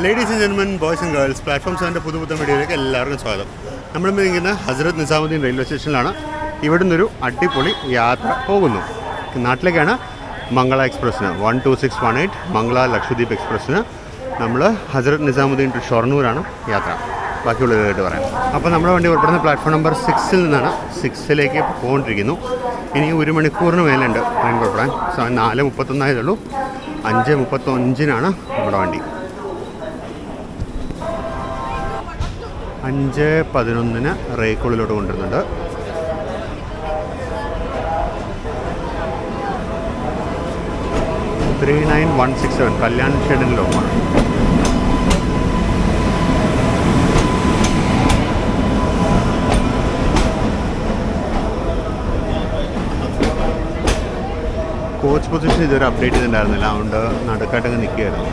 Ladies and gentlemen, boys and girls, platform 7 പുതുപുത്തൻ വീഡിയോയിലേക്ക് എല്ലാവർക്കും സ്വാഗതം. നമ്മളിപ്പോൾ ഇരിക്കുന്ന ഹസ്രത്ത് നിസാമുദ്ദീൻ റെയിൽവേ സ്റ്റേഷനിലാണ്. ഇവിടെ നിന്നൊരു അടിപൊളി യാത്ര പോകുന്നു. നാട്ടിലേക്കാണ്. മംഗള എക്സ്പ്രസ്സിന് 12618 മംഗള ലക്ഷദ്വീപ് എക്സ്പ്രസ്സിന് നമ്മൾ ഹസ്രത്ത് നിസാമുദ്ദീൻ ടു ഷൊർണൂരാണ് യാത്ര. ബാക്കിയുള്ളതായിട്ട് പറയാം. അപ്പോൾ നമ്മുടെ വണ്ടി പുറപ്പെടുന്ന പ്ലാറ്റ്ഫോം നമ്പർ 6 നിന്നാണ്. 6ലേക്ക് പോകൊണ്ടിരിക്കുന്നു. ഇനി 1 മണിക്കൂറിന് മേലുണ്ട് ട്രെയിൻ പുറപ്പെടാൻ. 4:31 ആയതുള്ളൂ. 5:35 നമ്മുടെ വണ്ടി. 5:11 റേക്കുള്ളിലോട്ട് കൊണ്ടുവരുന്നുണ്ട്. $39,167 കല്യാൺ ഷെഡിലൊക്കെയാണ്. കോച്ച് പൊസിഷൻ ഇതുവരെ അപ്ഡേറ്റ് ചെയ്തിട്ടുണ്ടായിരുന്നില്ല, അതുകൊണ്ട് നടുക്കായിട്ടങ്ങ് നിൽക്കുകയായിരുന്നു.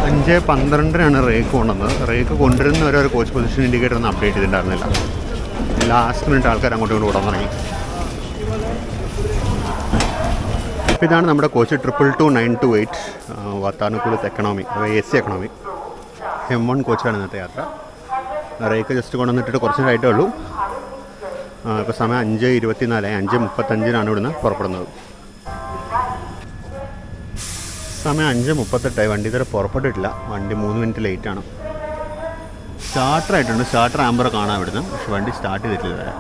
5:12 റേക്ക് കൊണ്ടുവന്നത്. റേക്ക് കൊണ്ടുവരുന്ന ഒരു കോച്ച് പൊസിഷൻ ഇൻഡിക്കേറ്റർ ഒന്നും അപ്ഡേറ്റ് ചെയ്തിട്ടുണ്ടായിരുന്നില്ല. ലാസ്റ്റ് മിനിറ്റ് ആൾക്കാർ അങ്ങോട്ടും ഇങ്ങോട്ട് ഓടാൻ തുടങ്ങി. അപ്പോൾ ഇതാണ് നമ്മുടെ കോച്ച് 22928 വാത്താനുകൂലത്ത് എക്കണോമി, AC എക്കണോമി M1 കോച്ചാണ് ഇന്നത്തെ യാത്ര. റേക്ക് ജസ്റ്റ് കൊണ്ടുവന്നിട്ട് കുറച്ച് ആയിട്ടേ ഉള്ളൂ. ഇപ്പോൾ സമയം 5:24, 5:35 ഇവിടുന്ന് പുറപ്പെടുന്നത്. സമയം 5:38. വണ്ടി ഇതുവരെ പുറപ്പെട്ടിട്ടില്ല. വണ്ടി 3 മിനിറ്റ് ലേറ്റാണ്. സ്റ്റാർട്ടറായിട്ടുണ്ട്. സ്റ്റാർട്ടർ ആംബർ കാണാൻ ഇവിടുന്ന്, പക്ഷെ വണ്ടി സ്റ്റാർട്ട് ചെയ്തിട്ടില്ല ഇതുവരെ.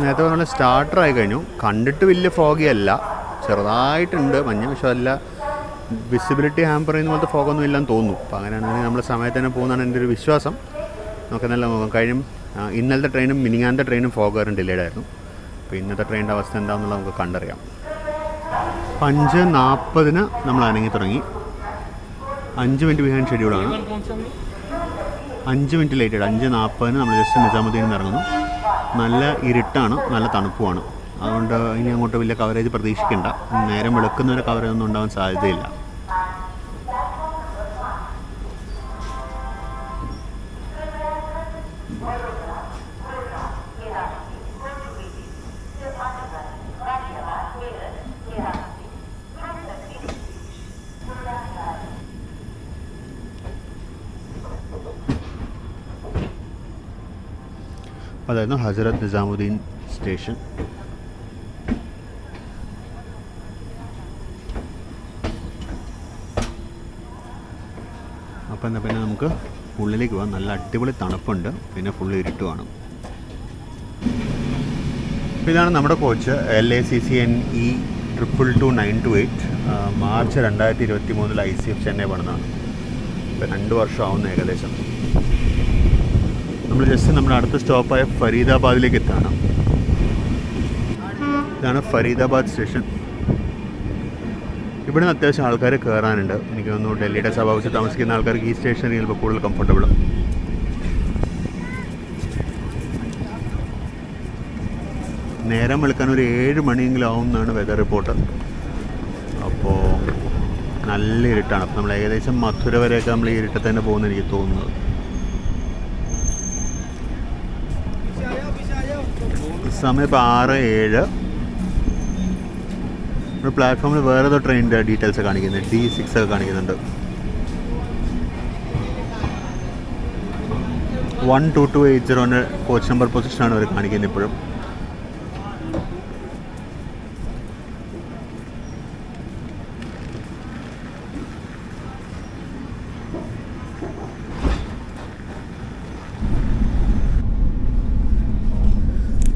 നേരത്തെ പറഞ്ഞാൽ സ്റ്റാർട്ടറായി കഴിഞ്ഞു. കണ്ടിട്ട് വലിയ ഫോഗി അല്ല, ചെറുതായിട്ടുണ്ട് മഞ്ഞ, പക്ഷെ അല്ല വിസിബിലിറ്റി ഹാമ്പർ ചെയ്യുന്ന പോലത്തെ ഫോഗൊന്നും ഇല്ലെന്ന് തോന്നുന്നു. അപ്പോൾ അങ്ങനെയാണെങ്കിൽ നമ്മൾ സമയത്ത് തന്നെ പോകുന്നതാണ് എൻ്റെ ഒരു വിശ്വാസം. നമുക്ക് നല്ല നോക്കാം. കഴിഞ്ഞും ഇന്നലത്തെ ട്രെയിനും മിനിങ്ങാനത്തെ ട്രെയിനും ഫോഗാറും ഡിലേഡ് ആയിരുന്നു. അപ്പോൾ ഇന്നത്തെ ട്രെയിനിൻ്റെ അവസ്ഥ എന്താണെന്നുള്ളത് നമുക്ക് കണ്ടറിയാം. 5:40 നമ്മൾ അനങ്ങി തുടങ്ങി. 5 മിനിറ്റ് ബിഹൈൻഡ് ഷെഡ്യൂളാണ്. 5 മിനിറ്റ് ലേറ്റഡ്. 5:40 നമ്മൾ ജസ്റ്റ് നിസാമുദ്ദീനിൽ നിന്ന് ഇറങ്ങുന്നു. നല്ല ഇരുട്ടാണ്, നല്ല തണുപ്പുമാണ്. അതുകൊണ്ട് ഇനി അങ്ങോട്ട് വലിയ കവറേജ് പ്രതീക്ഷിക്കേണ്ട. നേരം വെളുക്കുന്നവരെ കവറേജ് ഒന്നും ഉണ്ടാവാൻ സാധ്യതയില്ല. അതായിരുന്നു ഹസ്രത്ത് നിസാമുദ്ദീൻ സ്റ്റേഷൻ. അപ്പോൾ എന്നാൽ പിന്നെ നമുക്ക് ഉള്ളിലേക്ക് പോകാം. നല്ല അടിപൊളി തണുപ്പുണ്ട്, പിന്നെ ഫുള്ള് ഇരുട്ടുമാണ്. അപ്പോൾ ഇതാണ് നമ്മുടെ coach LACCNE 22228 March 2023 ICF Chennai പണിതാണ്. ഇപ്പോൾ 2 വർഷം ആവുന്നു ഏകദേശം. നമ്മൾ ജസ്റ്റ് നമ്മുടെ അടുത്ത സ്റ്റോപ്പായ ഫരീദാബാദിലേക്ക് എത്താണ്. ഇതാണ് ഫരീദാബാദ് സ്റ്റേഷൻ. ഇവിടെ നിന്ന് അത്യാവശ്യം ആൾക്കാർ കയറാനുണ്ട്. എനിക്ക് തോന്നുന്നു ഡൽഹിയുടെ സബ് ഹൗസിൽ താമസിക്കുന്ന ആൾക്കാർക്ക് ഈ സ്റ്റേഷനിൽ ചിലപ്പോൾ കൂടുതൽ കംഫർട്ടബിൾ. നേരം വെളുക്കാൻ ഒരു 7 മണിയെങ്കിലും ആവും എന്നാണ് വെതർ റിപ്പോർട്ട്. അപ്പോൾ നല്ല ഇരുട്ടാണ്. അപ്പോൾ നമ്മൾ ഏകദേശം മഥുര വരെയൊക്കെ നമ്മൾ ഈ ഇരുട്ടത്ത് തന്നെ പോകുമെന്ന് എനിക്ക് തോന്നുന്നത്. സമയം ഇപ്പോൾ 6:07. ഒരു പ്ലാറ്റ്ഫോമിൽ വേറെ ഏതോ ട്രെയിനിൻ്റെ ഡീറ്റെയിൽസ് കാണിക്കുന്നത്, D6 ഒക്കെ കാണിക്കുന്നുണ്ട്. 12280 കോച്ച് നമ്പർ പൊസിഷനാണ് അവർ കാണിക്കുന്നത് ഇപ്പോഴും.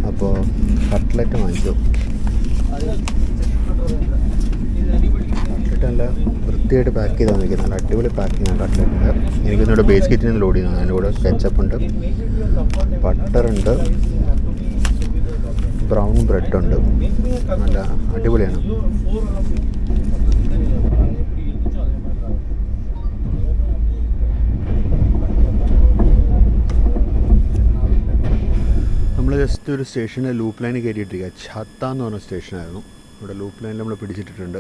അപ്പോൾ കട്ട്ലറ്റ് വാങ്ങിച്ചു. കട്ട്ലറ്റ് നല്ല വൃത്തിയായിട്ട് പാക്ക് ചെയ്ത് വന്നിരിക്കുന്നത്. നല്ല അടിപൊളി പാക്കിങ് ആണ് കട്ട്ലറ്റിൻ്റെ. എനിക്കൊന്നിവിടെ ബേസ് കിറ്റിൽ നിന്ന് ലോഡ് ചെയ്യുന്നത്. അതിൻ്റെ കൂടെ കെച്ചപ്പുണ്ട്, ബട്ടറുണ്ട്, ബ്രൗൺ ബ്രെഡുണ്ട്. നല്ല അടിപൊളിയാണ്. നമ്മൾ ജസ്റ്റ് ഒരു സ്റ്റേഷനിൽ ലൂപ്പ് ലൈൻ കയറ്റിയിട്ടിരിക്കുക. ഛത്ത എന്ന് പറഞ്ഞ സ്റ്റേഷനായിരുന്നു. ഇവിടെ ലൂപ്പ് ലൈനിൽ നമ്മൾ പിടിച്ചിട്ടിട്ടുണ്ട്.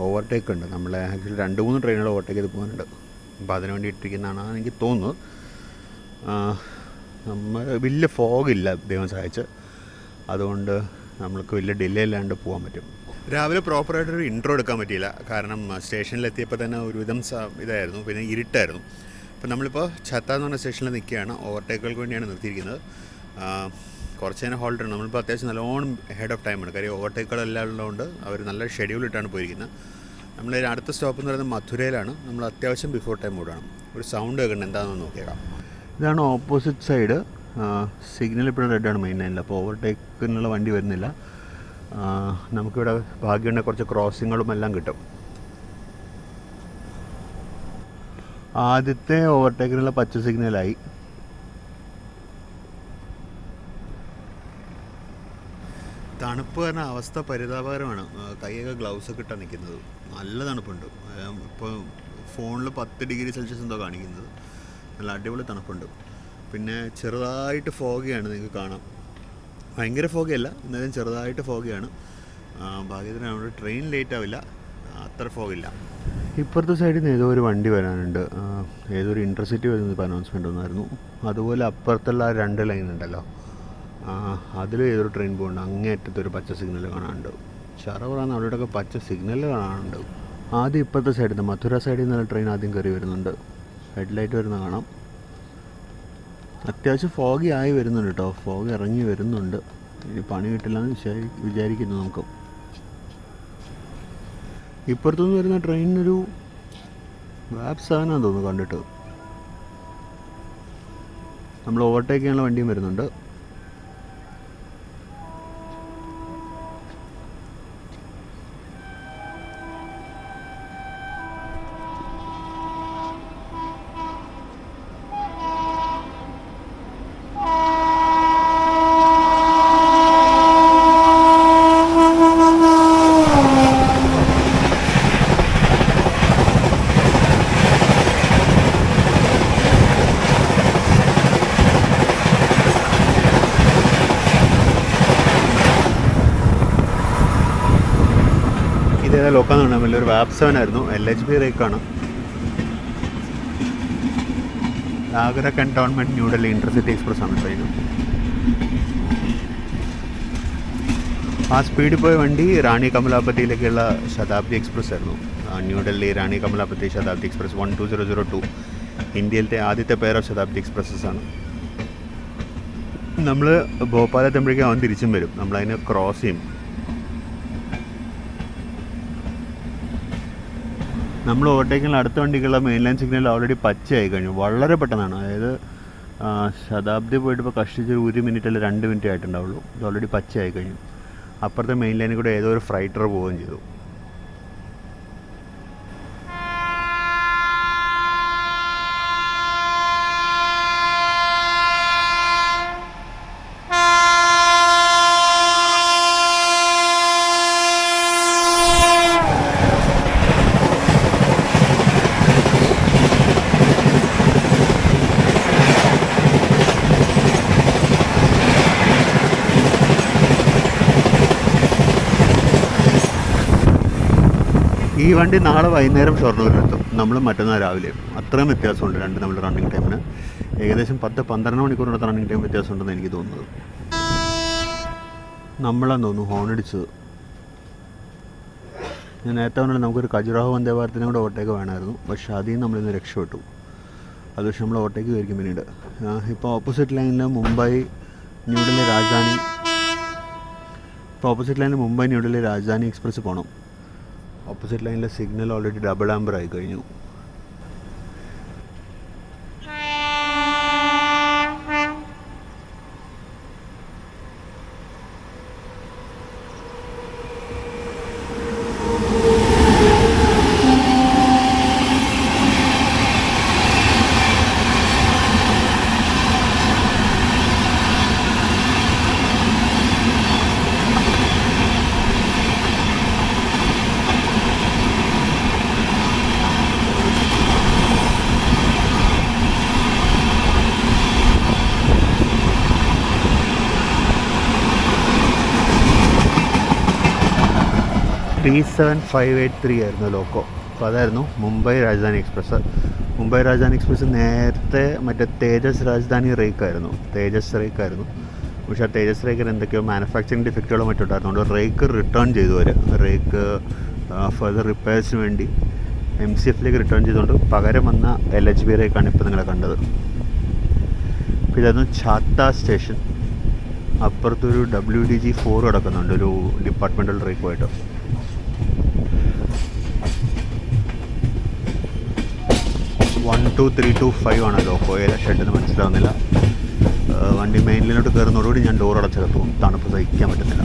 ഓവർടേക്ക് ഉണ്ട്. നമ്മളെ ആക്ച്വലി 2-3 ട്രെയിനുകൾ ഓവർടേക്ക് ചെയ്ത് പോകാനുണ്ട്. അപ്പോൾ അതിന് വേണ്ടി ഇട്ടിരിക്കുന്നതാണ് എനിക്ക് തോന്നുന്നത്. നമ്മൾ വലിയ ഫോഗില്ല ദൈവം സഹായിച്ച്. അതുകൊണ്ട് നമ്മൾക്ക് വലിയ ഡിലേ ഇല്ലാണ്ട് പോകാൻ പറ്റും. രാവിലെ പ്രോപ്പറായിട്ടൊരു ഇൻട്രോ എടുക്കാൻ പറ്റിയില്ല, കാരണം സ്റ്റേഷനിലെത്തിയപ്പോൾ തന്നെ ഒരുവിധം ഇതായിരുന്നു, പിന്നെ ഇരുട്ടായിരുന്നു. അപ്പോൾ നമ്മളിപ്പോൾ ഛത്ത എന്ന് പറഞ്ഞ സ്റ്റേഷനിൽ നിൽക്കുകയാണ്. ഓവർടേക്കുകൾക്ക് വേണ്ടിയാണ് നിർത്തിയിരിക്കുന്നത്. കുറച്ച് നേരം ഹോൾഡ് ഉണ്ട്. നമ്മളിപ്പോൾ അത്യാവശ്യം നല്ലോണം ഹെഡ് ഓഫ് ടൈമാണ്, കാര്യം ഓവർടേക്കുകളെല്ലാം ഉള്ളതുകൊണ്ട് അവർ നല്ല ഷെഡ്യൂൾ ഇട്ടാണ് പോയിരിക്കുന്നത്. നമ്മൾ അടുത്ത സ്റ്റോപ്പ് എന്ന് പറയുന്നത് മധുരയിലാണ്. നമ്മൾ അത്യാവശ്യം ബിഫോർ ടൈം ഓടാണ്. ഒരു സൗണ്ട് കേൾക്കണം, എന്താണെന്ന് നോക്കിയേക്കാം. ഇതാണ് ഓപ്പോസിറ്റ് സൈഡ്. സിഗ്നൽ ഇപ്പോഴും റെഡാണ് മെയിൻ ലൈനിൽ, അപ്പോൾ ഓവർടേക്കിനുള്ള വണ്ടി വരുന്നില്ല. നമുക്കിവിടെ ഭാഗ്യമുണ്ടെങ്കിൽ കുറച്ച് ക്രോസിങ്ങുകളും എല്ലാം കിട്ടും. ആദ്യത്തെ ഓവർടേക്കിനുള്ള പച്ച സിഗ്നലായി. തണുപ്പ് പറഞ്ഞ അവസ്ഥ പരിതാപകരമാണ്. കൈയൊക്കെ ഗ്ലൗസൊക്കെ ഇട്ടാണ് നിൽക്കുന്നത്. നല്ല തണുപ്പുണ്ട്. ഇപ്പോൾ ഫോണിൽ 10 ഡിഗ്രി സെൽഷ്യസ് എന്തോ കാണിക്കുന്നത്. നല്ല അടിപൊളി തണുപ്പുണ്ട്. പിന്നെ ചെറുതായിട്ട് ഫോഗിയാണ്, നിങ്ങൾക്ക് കാണാം. ഭയങ്കര ഫോഗിയല്ല, എന്നാലും ചെറുതായിട്ട് ഫോഗിയാണ്. ഭാഗ്യത്തിന് നമ്മുടെ ട്രെയിൻ ലേറ്റ് ആവില്ല, അത്ര ഫോഗില്ല. ഇപ്പുറത്തെ സൈഡിൽ നിന്ന് ഏതോ ഒരു വണ്ടി വരാനുണ്ട്. ഏതൊരു ഇൻ്റർസിറ്റി വരുന്നത് ഇപ്പോൾ അനൗൺസ്മെൻ്റ് ഒന്നായിരുന്നു. അതുപോലെ അപ്പുറത്തുള്ള 2 ലൈൻ ഉണ്ടല്ലോ, അതിൽ ഏതൊരു ട്രെയിൻ പോകുന്നുണ്ട്. അങ്ങേയറ്റത്തൊരു പച്ച സിഗ്നൽ കാണാനുണ്ട്. ഷറവറാന്ന് അവിടെയൊക്കെ പച്ച സിഗ്നൽ കാണാനുണ്ട്. ആദ്യം ഇപ്പുറത്തെ സൈഡിൽ നിന്ന് മധുര സൈഡിൽ നിന്നുള്ള ട്രെയിൻ ആദ്യം കയറി വരുന്നുണ്ട്. ഹെഡ്ലൈറ്റ് വരുന്ന കാണാം. അത്യാവശ്യം ഫോഗി ആയി വരുന്നുണ്ട് കേട്ടോ, ഫോഗ് ഇറങ്ങി വരുന്നുണ്ട്. ഇനി പണി കിട്ടില്ലെന്ന് വിചാരിക്കുന്നു നമുക്ക്. ഇപ്പുറത്തുനിന്ന് വരുന്ന ട്രെയിനിനൊരു വാപ്സ് ആണെന്ന് തോന്നുന്നു കണ്ടിട്ട്. നമ്മൾ ഓവർടേക്ക് ചെയ്യാനുള്ള വണ്ടിയും വരുന്നുണ്ട്. ഇതേതാ ലോക്കാന്ന് പറഞ്ഞാൽ വലിയൊരു വാപ്സവൻ ആയിരുന്നു. LHB റേക്കാണ്. Agra cantonment New Delhi intercity express ആണ് ട്രെയിൻ. ആ സ്പീഡിൽ പോയ വണ്ടി റാണി കമലാപതിയിലേക്കുള്ള ശതാബ്ദി എക്സ്പ്രസ് ആയിരുന്നു. ന്യൂഡൽഹി റാണി കമലാപതി ശതാബ്ദി എക്സ്പ്രസ് 12002 ഇന്ത്യയിലത്തെ ആദ്യത്തെ പെയർ ഓഫ് ശതാബ്ദി എക്സ്പ്രസ്സസ് ആണ്. നമ്മൾ ഭോപ്പാലെത്തുമ്പോഴേക്കും അവൻ തിരിച്ചും വരും. നമ്മളതിനെ ക്രോസ് ചെയ്യും. നമ്മൾ ഓവർടേക്കിനുള്ള അടുത്ത വണ്ടിക്കുള്ള മെയിൻ ലൈൻ സിഗ്നൽ ഓൾറെഡി പച്ചയായി കഴിഞ്ഞു, വളരെ പെട്ടെന്നാണ്. അതായത് ശതാബ്ദി പോയിട്ട് ഇപ്പോൾ കഷ്ടിച്ച് 1 മിനിറ്റ് അല്ല 2 മിനിറ്റ് ആയിട്ടുണ്ടാവുള്ളൂ. ഇത് ഓൾറെഡി പച്ചയായി കഴിഞ്ഞു. അപ്പുറത്തെ മെയിൻ ലൈനിൽ കൂടെ ഏതോ ഒരു ഫ്രൈറ്റർ പോവുകയും ചെയ്തു. ഈ വണ്ടി നാളെ വൈകുന്നേരം ഷൊർണൂരിലെത്തും. നമ്മൾ മറ്റന്നാൾ രാവിലെ. അത്രയും വ്യത്യാസമുണ്ട് രണ്ട് നമ്മൾ റണ്ണിങ് ടൈമിന്. ഏകദേശം 10-12 മണിക്കൂറിനടുത്ത് റണ്ണിങ് ടൈം വ്യത്യാസമുണ്ടെന്ന് എനിക്ക് തോന്നുന്നത്. നമ്മളാന്ന് തോന്നുന്നു ഹോണടിച്ചത്. ഞാൻ നേരത്തെ പറഞ്ഞാൽ നമുക്കൊരു ഖജുറാഹോ വന്ദേ ഭാരതിനെ കൂടെ ഓവർടേക്ക് വേണമായിരുന്നു, പക്ഷേ അതിൽ നിന്ന് നമ്മളിന്ന് രക്ഷപ്പെട്ടു. അത് പക്ഷേ നമ്മൾ ഓവർടേക്ക് ആയിരിക്കും പിന്നീട്. ഇപ്പോൾ ഓപ്പോസിറ്റ് ലൈനിൽ മുംബൈ ന്യൂഡൽഹി രാജധാനി എക്സ്പ്രസ് പോകണം. ഓപ്പോസിറ്റ് ലൈനിലെ സിഗ്നൽ ഓൾറെഡി ഡബിൾ ആംബർ ആയി കഴിഞ്ഞു. T7583 ആയിരുന്നു ലോക്കോ. അപ്പോൾ അതായിരുന്നു മുംബൈ രാജധാനി എക്സ്പ്രസ്. മുംബൈ രാജധാനി എക്സ്പ്രസ് നേരത്തെ മറ്റേ തേജസ് റേക്കായിരുന്നു. പക്ഷേ ആ തേജസ് റേക്കിന് എന്തൊക്കെയോ മാനുഫാക്ചറിങ് ഡിഫക്റ്റുകളോ മറ്റുണ്ടായിരുന്നു. അതുകൊണ്ട് റേക്ക് റിട്ടേൺ ചെയ്തു അവർ. റേക്ക് ഫർദർ റിപ്പയർസിന് വേണ്ടി MCF-ലേക്ക് റിട്ടേൺ ചെയ്തുകൊണ്ട് പകരം വന്ന LHB റേക്കാണ് ഇപ്പോൾ നിങ്ങളെ കണ്ടത്. അപ്പോൾ ഇതായിരുന്നു ഛാത്ത സ്റ്റേഷൻ. അപ്പുറത്തൊരു WDG4 കിടക്കുന്നുണ്ട്, ഒരു ഡിപ്പാർട്ട്മെൻ്റൽ റേക്കുമായിട്ട്. വൺ 2 3 2 5 ആണ് ലോക്കോ. ഏതാ ഷെഡെന്ന് മനസ്സിലാവുന്നില്ല. വണ്ടി മെയിൻ ലൈനിലോട്ട് കയറുന്നതോടുകൂടി ഞാൻ ഡോർ അടച്ചകത്തു. തണുപ്പ് സഹിക്കാൻ പറ്റുന്നില്ല.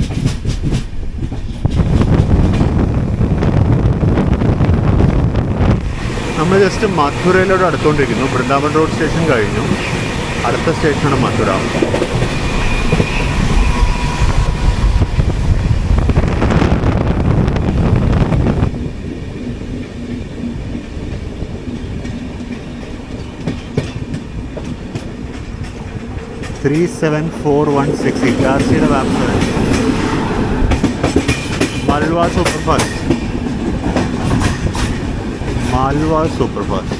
നമ്മൾ ജസ്റ്റ് മഥുരയിലോട്ട് അടുത്തുകൊണ്ടിരിക്കുന്നു. വൃന്ദാവൻ റോഡ് സ്റ്റേഷൻ കഴിഞ്ഞു. അടുത്ത സ്റ്റേഷനാണ് മഥുര. $37416 ഇറ്റാർസിയുടെ വാപ്സ്. മാൽവ സൂപ്പർഫാസ്റ്റ്. മാൽവ സൂപ്പർഫാസ്റ്റ്.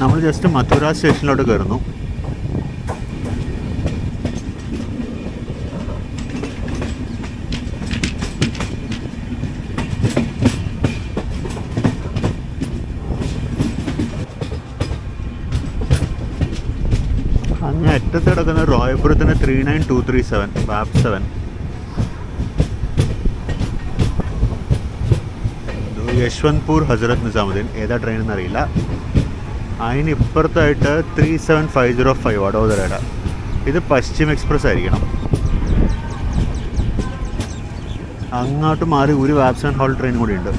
നമ്മൾ ജസ്റ്റ് മഥുര സ്റ്റേഷനിലോട്ട് കയറുന്നു. അങ്ങ് അറ്റത്ത് കിടക്കുന്ന റോയപുരത്തിന് 39237 വാപ്പ് 7. യശ്വന്ത്പൂർ ഹസ്രത്ത് നിസാമുദ്ദീൻ. ഏതാ ട്രെയിൻ എന്നറിയില്ല. അതിന് ഇപ്പുറത്തായിട്ട് 37505 വഡോദരയുടെ. ഇത് പശ്ചിം എക്സ്പ്രസ് ആയിരിക്കണം. അങ്ങോട്ട് മാറി ഒരു വാപ്സൺ ഹോൾ ട്രെയിൻ കൂടി ഉണ്ട്.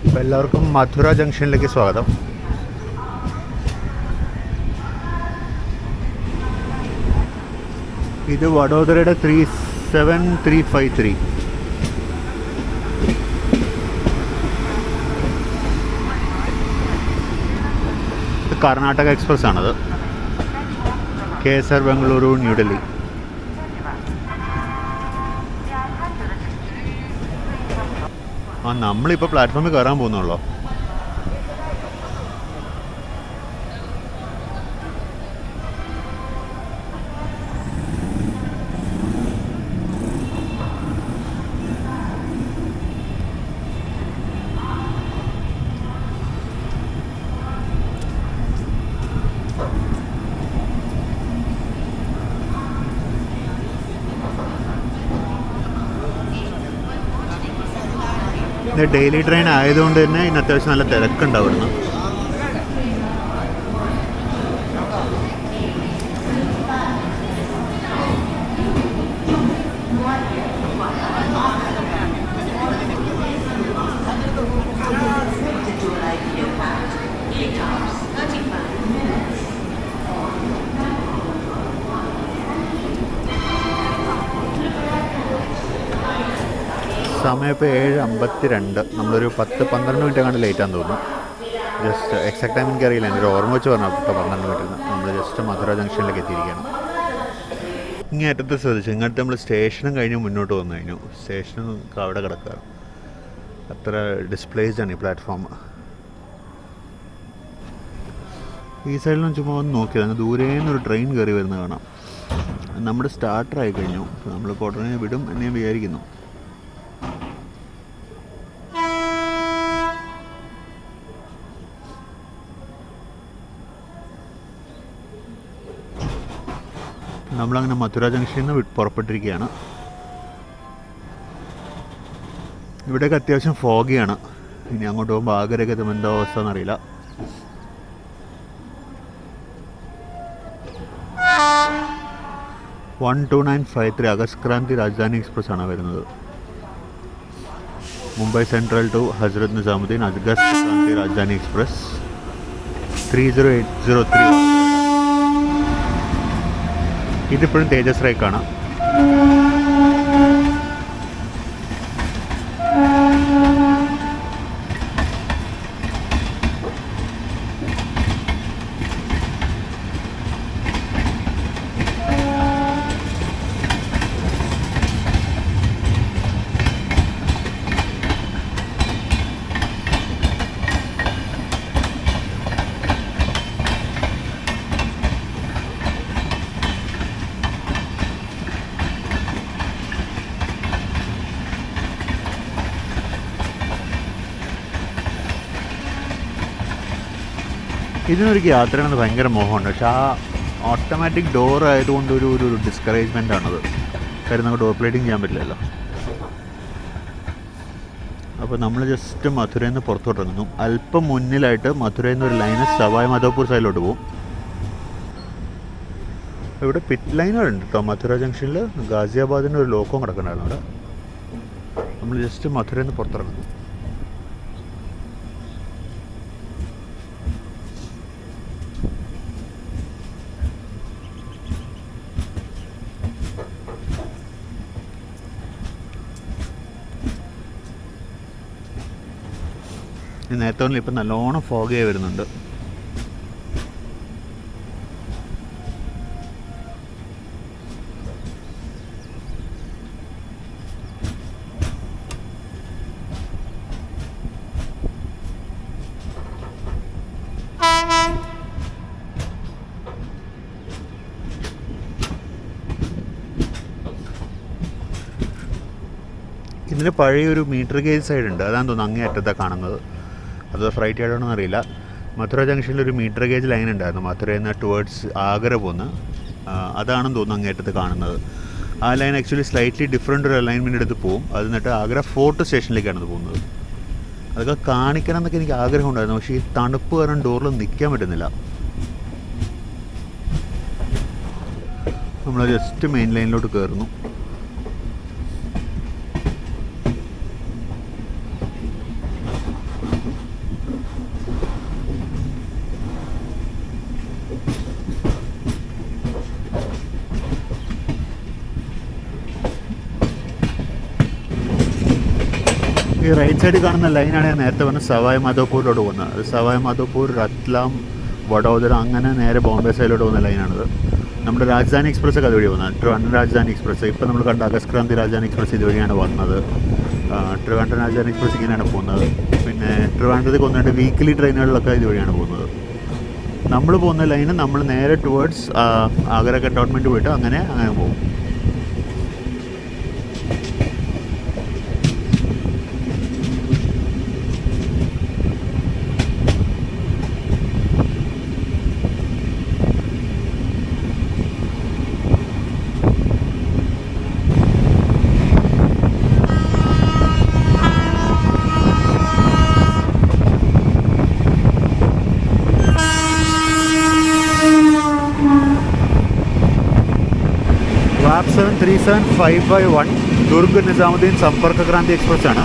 അപ്പോൾ എല്ലാവർക്കും മഥുര ജംഗ്ഷനിലേക്ക് സ്വാഗതം. ഇത് വഡോദരയുടെ 37353. കർണാടക എക്സ്പ്രസ് ആണത്. KSR ബംഗളൂരു ന്യൂഡൽഹി. നമ്മളിപ്പോൾ പ്ലാറ്റ്ഫോമിൽ കയറാൻ പോകുന്നുള്ളൂ. ഇത് ഡെയിലി ട്രെയിൻ ആയതുകൊണ്ട് തന്നെ ഇന്ന് അത്യാവശ്യം നല്ല തിരക്കുണ്ടാവുന്നു. സമയം ഇപ്പോൾ 7:52. നമ്മളൊരു 10-12 മിനിറ്റ് കണ്ട് ലേറ്റാന്ന് തോന്നുന്നു. ജസ്റ്റ് എക്സാക്ട് ടൈം എനിക്കറിയില്ല, എൻ്റെ ഒരു ഓർമ്മ വെച്ച് പറഞ്ഞാൽ 12 മിനിറ്റ്. നമ്മൾ ജസ്റ്റ് മധുര ജംഗ്ഷനിലേക്ക് എത്തിയിരിക്കുകയാണ്. ഇങ്ങനെ അറ്റത്ത് ശ്രദ്ധിച്ചു. ഇങ്ങോട്ട് നമ്മൾ സ്റ്റേഷനും കഴിഞ്ഞ് മുന്നോട്ട് വന്നു കഴിഞ്ഞു. സ്റ്റേഷനും അവിടെ കിടക്കുക. അത്ര ഡിസ്പ്ലേസ്ഡാണ് ഈ പ്ലാറ്റ്ഫോം. ഈ സൈഡിലും ചുമ്മാ ഒന്ന് നോക്കിയത് അങ്ങ് ദൂരേന്നൊരു ട്രെയിൻ കയറി വരുന്നത് കാണാം. നമ്മുടെ സ്റ്റാർട്ടറായി കഴിഞ്ഞു. നമ്മളിപ്പോൾ ഉടനെ വിടും എന്ന് ഞാൻ വിചാരിക്കുന്നു. നമ്മളങ്ങനെ മഥുര ജംഗ്ഷനിൽ നിന്ന് പുറപ്പെട്ടിരിക്കുകയാണ്. ഇവിടെയൊക്കെ അത്യാവശ്യം ഫോഗിയാണ്. ഇനി അങ്ങോട്ട് പോകുമ്പോൾ ആഗ്രഹമൊക്കെ എത്തുമ്പോൾ എന്താ അവസ്ഥ എന്നറിയില്ല. $12953 അഗസ്റ്റ് ക്രാന്തി രാജധാനി എക്സ്പ്രസ് ആണ് വരുന്നത്. Mumbai Central to Hazrat Nizamuddin August Kranti Rajdhani Express 30803. ഇതിപ്പോഴും തേജസ് റേക്കാണ്. ഇതിനൊരിക്കൽ യാത്ര ചെയ്യണമെന്ന് ഭയങ്കര മോഹമുണ്ട്. പക്ഷെ ആ ഓട്ടോമാറ്റിക് ഡോർ ആയതുകൊണ്ട് ഒരു ഡിസ്കറേജ്മെൻ്റ് ആണത്. കാര്യം നമുക്ക് ഡോർ പ്ലേറ്റിംഗ് ചെയ്യാൻ പറ്റില്ലല്ലോ. അപ്പോൾ നമ്മൾ ജസ്റ്റ് മധുരയിൽ നിന്ന് പുറത്തോട്ടിറങ്ങുന്നു. അല്പം മുന്നിലായിട്ട് മധുരയിൽ നിന്ന് ഒരു ലൈന് സവായ് മാധോപൂർ സൈഡിലോട്ട് പോകും. ഇവിടെ പിറ്റ് ലൈനുകളുണ്ട് കേട്ടോ. മധുര ജംഗ്ഷനിൽ ഗാസിയാബാദിൻ്റെ ഒരു ലോക്കവും കിടക്കണ്ടായിരുന്നു അവിടെ. നമ്മൾ ജസ്റ്റ് മധുരയിൽ നിന്ന് പുറത്തിറങ്ങുന്നു. നേരത്തെ ഇപ്പം നല്ലോണം ഫോഗായി വരുന്നുണ്ട്. ഇതിന് പഴയൊരു മീറ്റർ ഗേജ് സൈഡ് ഉണ്ട്. അതാണെന്ന് തോന്നുന്നു അങ്ങേ അറ്റത്താണ് കാണുന്നത്. അത് ഫ്രൈറ്റ് ആയിട്ടാണോ അറിയില്ല. മധുര ജംഗ്ഷനിൽ ഒരു മീറ്റർ ഗേജ് ലൈൻ ഉണ്ടായിരുന്നു മധുരയിൽ നിന്ന് ടുവേർഡ്സ് ആഗ്ര പോകുന്ന. അതാണെന്ന് തോന്നുന്നു അങ്ങേറ്റത്ത് കാണുന്നത്. ആ ലൈൻ ആക്ച്വലി സ്ലൈറ്റ്ലി ഡിഫറെൻ്റ് ഒരു അലൈൻമെൻ്റ് എടുത്ത് പോകും. അത് എന്നിട്ട് ആഗ്ര ഫോർട്ട് സ്റ്റേഷനിലേക്കാണ് പോകുന്നത്. അതൊക്കെ കാണിക്കണം എന്നൊക്കെ എനിക്ക് ആഗ്രഹം ഉണ്ടായിരുന്നു. പക്ഷേ ഈ തണുപ്പ് കാരണം ഡോറിൽ നിൽക്കാൻ പറ്റുന്നില്ല. നമ്മൾ ജസ്റ്റ് മെയിൻ ലൈനിലോട്ട് കയറുന്നു. ഈ റൈറ്റ് സൈഡിൽ കാണുന്ന ലൈനാണ് ഞാൻ നേരത്തെ പറഞ്ഞ സവായ് മാധോപൂരിലോട്ട് പോകുന്നത്. അത് സവായ് മാധോപൂർ, രത്ലാം, വഡോദര അങ്ങനെ നേരെ ബോംബെ സൈഡിലോട്ട് പോകുന്ന ലൈനാണത്. നമ്മുടെ രാജധാനി എക്സ്പ്രസ് ഒക്കെ അതുവഴി പോകുന്നത്. ട്രിവാൻഡ്രം രാജധാനി എക്സ്പ്രസ് ഇപ്പോൾ നമ്മൾ കണ്ട അഗസ്റ്റ് ക്രാന്തി രാജധാനി എക്സ്പ്രസ് ഇതുവഴിയാണ് വന്നത്. ട്രിവാൻഡ്രം രാജധാനി എക്സ്പ്രസ് ഇങ്ങനെയാണ് പോകുന്നത്. പിന്നെ ട്രിവാൻഡ്രത്തേക്ക് ഒന്നുണ്ട് വീക്കിലി ട്രെയിനുകളിലൊക്കെ ഇതുവഴിയാണ് പോകുന്നത്. നമ്മൾ പോകുന്ന ലൈന് നമ്മൾ നേരെ ടുവേർഡ്സ് ആഗ്ര കണ്ടോൺമെൻറ്റ് പോയിട്ട് അങ്ങനെ പോകും. WAP 737-5/1 ദുർഗ് നിസാമുദ്ദീൻ സമ്പർക്ക് ക്രാന്തി എക്സ്പ്രസ് ആണ്.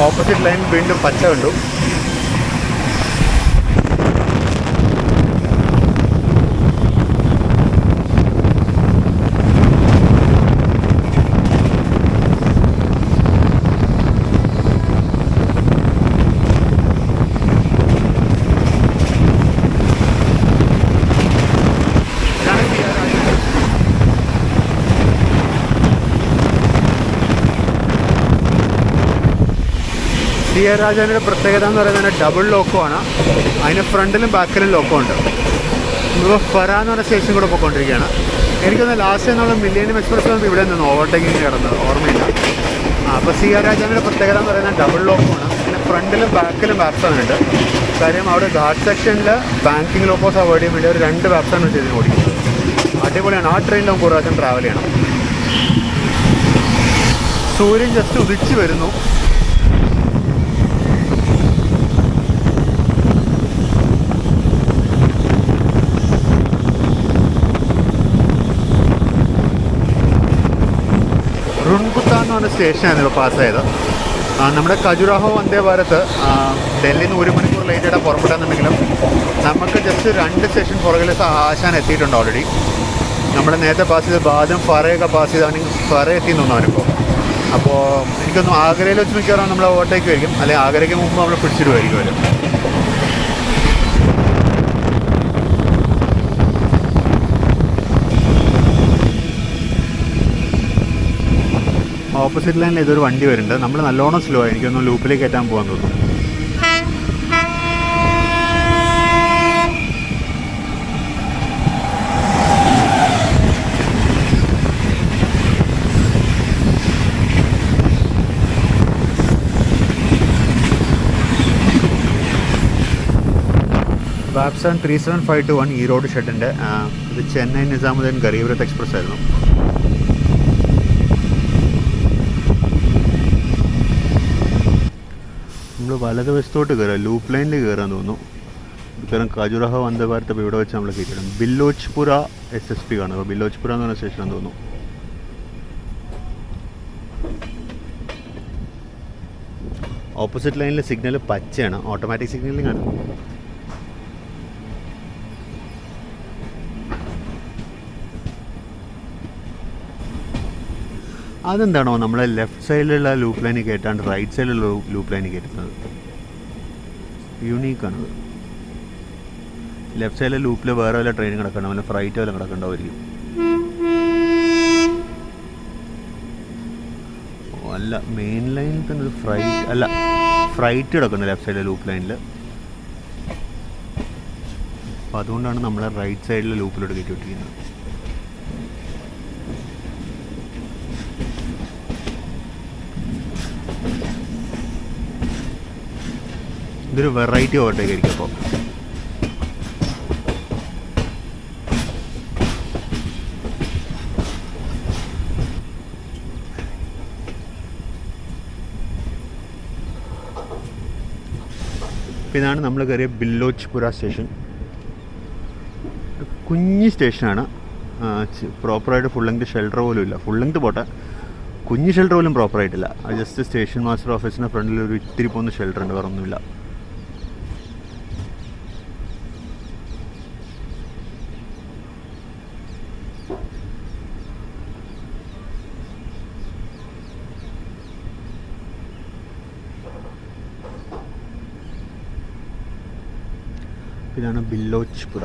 ഓപ്പോസിറ്റ് ലൈൻ വീണ്ടും പച്ച കണ്ടു. സിയ രാജാനിയുടെ പ്രത്യേകത എന്ന് പറയുന്നത് ഡബിൾ ലോക്കമാണ്. അതിന് ഫ്രണ്ടിലും ബാക്കിലും ലോക്കമുണ്ട്. ഇപ്പോൾ ഫറ എന്ന് പറഞ്ഞ സ്റ്റേഷൻ കൂടെ പോയിക്കൊണ്ടിരിക്കുകയാണ്. എനിക്കൊന്ന് ലാസ്റ്റ് നമ്മൾ മില്ലേനിയം എക്സ്പ്രസ് ഇവിടെ നിന്ന് ഓവർടേക്കിങ് കിടന്നത് ഓർമ്മയില്ല. അപ്പോൾ സിയ രാജാനിയുടെ പ്രത്യേകത എന്ന് പറയുന്നത് ഡബിൾ ലോക്കമാണ്. പിന്നെ ഫ്രണ്ടിലും ബാക്കിലും ബാപ്സാനുണ്ട്. കാര്യം അവിടെ ഗാർഡ് സെക്ഷനിൽ ബാങ്കിങ് ലോക്കോസ് അവോയ്ഡ് ചെയ്യാൻ വേണ്ടി ഒരു 2 ബാപ്സാണ് വെച്ച് ഇതിന് ഓടിക്കുന്നത്. അടിപൊളിയാണ്. ആ ട്രെയിനിൽ നമുക്ക് ഒരു പ്രാവശ്യം ട്രാവൽ ചെയ്യണം. സൂര്യൻ ജസ്റ്റ് ഉദിച്ച് വരുന്നു. റുൺകുത്ത എന്ന് പറഞ്ഞ സ്റ്റേഷനാണ് ഇപ്പോൾ പാസ്സായത്. നമ്മുടെ ഖജുറാഹോ വന്ദേ ഭാരത് ഡൽഹിയിൽ നിന്ന് 1 മണിക്കൂർ ലേറ്റായിട്ട് പുറപ്പെടാന്നുണ്ടെങ്കിലും നമുക്ക് ജസ്റ്റ് 2 സ്റ്റേഷൻ പുറകിൽ ആശാൻ എത്തിയിട്ടുണ്ട് ഓൾറെഡി. നമ്മൾ നേരത്തെ പാസ് ചെയ്ത് ബാദം ഫറയൊക്കെ പാസ് ചെയ്താണെങ്കിൽ ഫറ എത്തി തോന്നാനിപ്പോൾ. അപ്പോൾ എനിക്കൊന്നും ആഗ്രയിൽ വെച്ച് മിക്കവാറും നമ്മൾ ഓവർടേക്ക് ആയിരിക്കും, അല്ലെങ്കിൽ ആഗ്രയ്ക്ക് മുമ്പ് നമ്മൾ പിടിച്ചിടുമായിരിക്കും വരും. ഓപ്പോസിറ്റ് ലൈനിൽ ഇതൊരു വണ്ടി വരുന്നുണ്ട്. നമ്മൾ നല്ലോണം സ്ലോ ആയി, എനിക്കൊന്ന് ലൂപ്പിലേക്ക് കയറ്റാൻ പോകാൻ തോന്നുന്നു. വാപ്സാൻ 37521 ഈ റോഡ് ഷെഡിൻ്റെ ഇത് ചെന്നൈ നിസാമുദ്ദീൻ ഗരീബ് രഥ് എക്സ്പ്രസ് ആയിരുന്നു. നമ്മൾ വലതുവശത്തോട്ട് കയറാം, ലൂപ്പ് ലൈനിൽ കയറാൻ തോന്നുന്നു. കാരണം ഖജുറാഹോ വന്ദേ ഭാരത് ഇപ്പോൾ ഇവിടെ വെച്ച് നമ്മൾ കയറ്റിയിടും. ബില്ലോച്ച്പുര SSP കാണുക, ബില്ലോച്ച്പുര എന്ന് പറഞ്ഞ സ്റ്റേഷനാണെന്ന് തോന്നുന്നു. ഓപ്പോസിറ്റ് ലൈനിലെ സിഗ്നൽ പച്ചയാണ്, ഓട്ടോമാറ്റിക് സിഗ്നലിംഗ് ആണ്. അതെന്താണോ നമ്മളെ ലെഫ്റ്റ് സൈഡിലുള്ള ലൂപ്പ് ലൈനിൽ കയറ്റാണ്ട് റൈറ്റ് സൈഡിലുള്ള ലൂപ്പ് ലൈനിൽ കയറ്റുന്നത്? യൂണീക്കാണത്. ലെഫ്റ്റ് സൈഡിലെ ലൂപ്പിൽ വേറെ വല്ല ട്രെയിൻ കിടക്കണം, വല്ല ഫ്ലൈറ്റ് വല്ല കിടക്കണ്ടാവുമായിരിക്കും. അല്ല, മെയിൻ ലൈനിൽ തന്നെ ഒരു ഫ്ലൈറ്റ് കിടക്കുന്നത് ലെഫ്റ്റ് സൈഡിലെ ലൂപ്പ് ലൈനിൽ. അപ്പോൾ അതുകൊണ്ടാണ് നമ്മളെ റൈറ്റ് സൈഡിലെ ലൂപ്പിലോട്ട് കയറ്റി വിട്ടിരിക്കുന്നത്. ഇതൊരു വെറൈറ്റി ഓവർടേക്ക് ആയിരിക്കും. അപ്പോൾ ഇതാണ് നമ്മൾ കയറിയ ബില്ലോച്ച്പുര സ്റ്റേഷൻ. കുഞ്ഞ് സ്റ്റേഷനാണ്, പ്രോപ്പറായിട്ട് ഫുൾ ലെങ്ത് ഷെൽട്ടർ പോലും ഇല്ല. ഫുൾ ലെങ്ത് പോട്ടെ, കുഞ്ഞ് ഷെൽട്ടർ പോലും പ്രോപ്പറായിട്ടില്ല. അത് ജസ്റ്റ് സ്റ്റേഷൻ മാസ്റ്റർ ഓഫീസിൻ്റെ ഫ്രണ്ടിൽ ഒരു ഇത്തിരി പോകുന്ന ഷെൽട്ടർ ഉണ്ട്, വേറെ ഒന്നുമില്ല. ഇതാണ് ബില്ലോച്ച്പുര.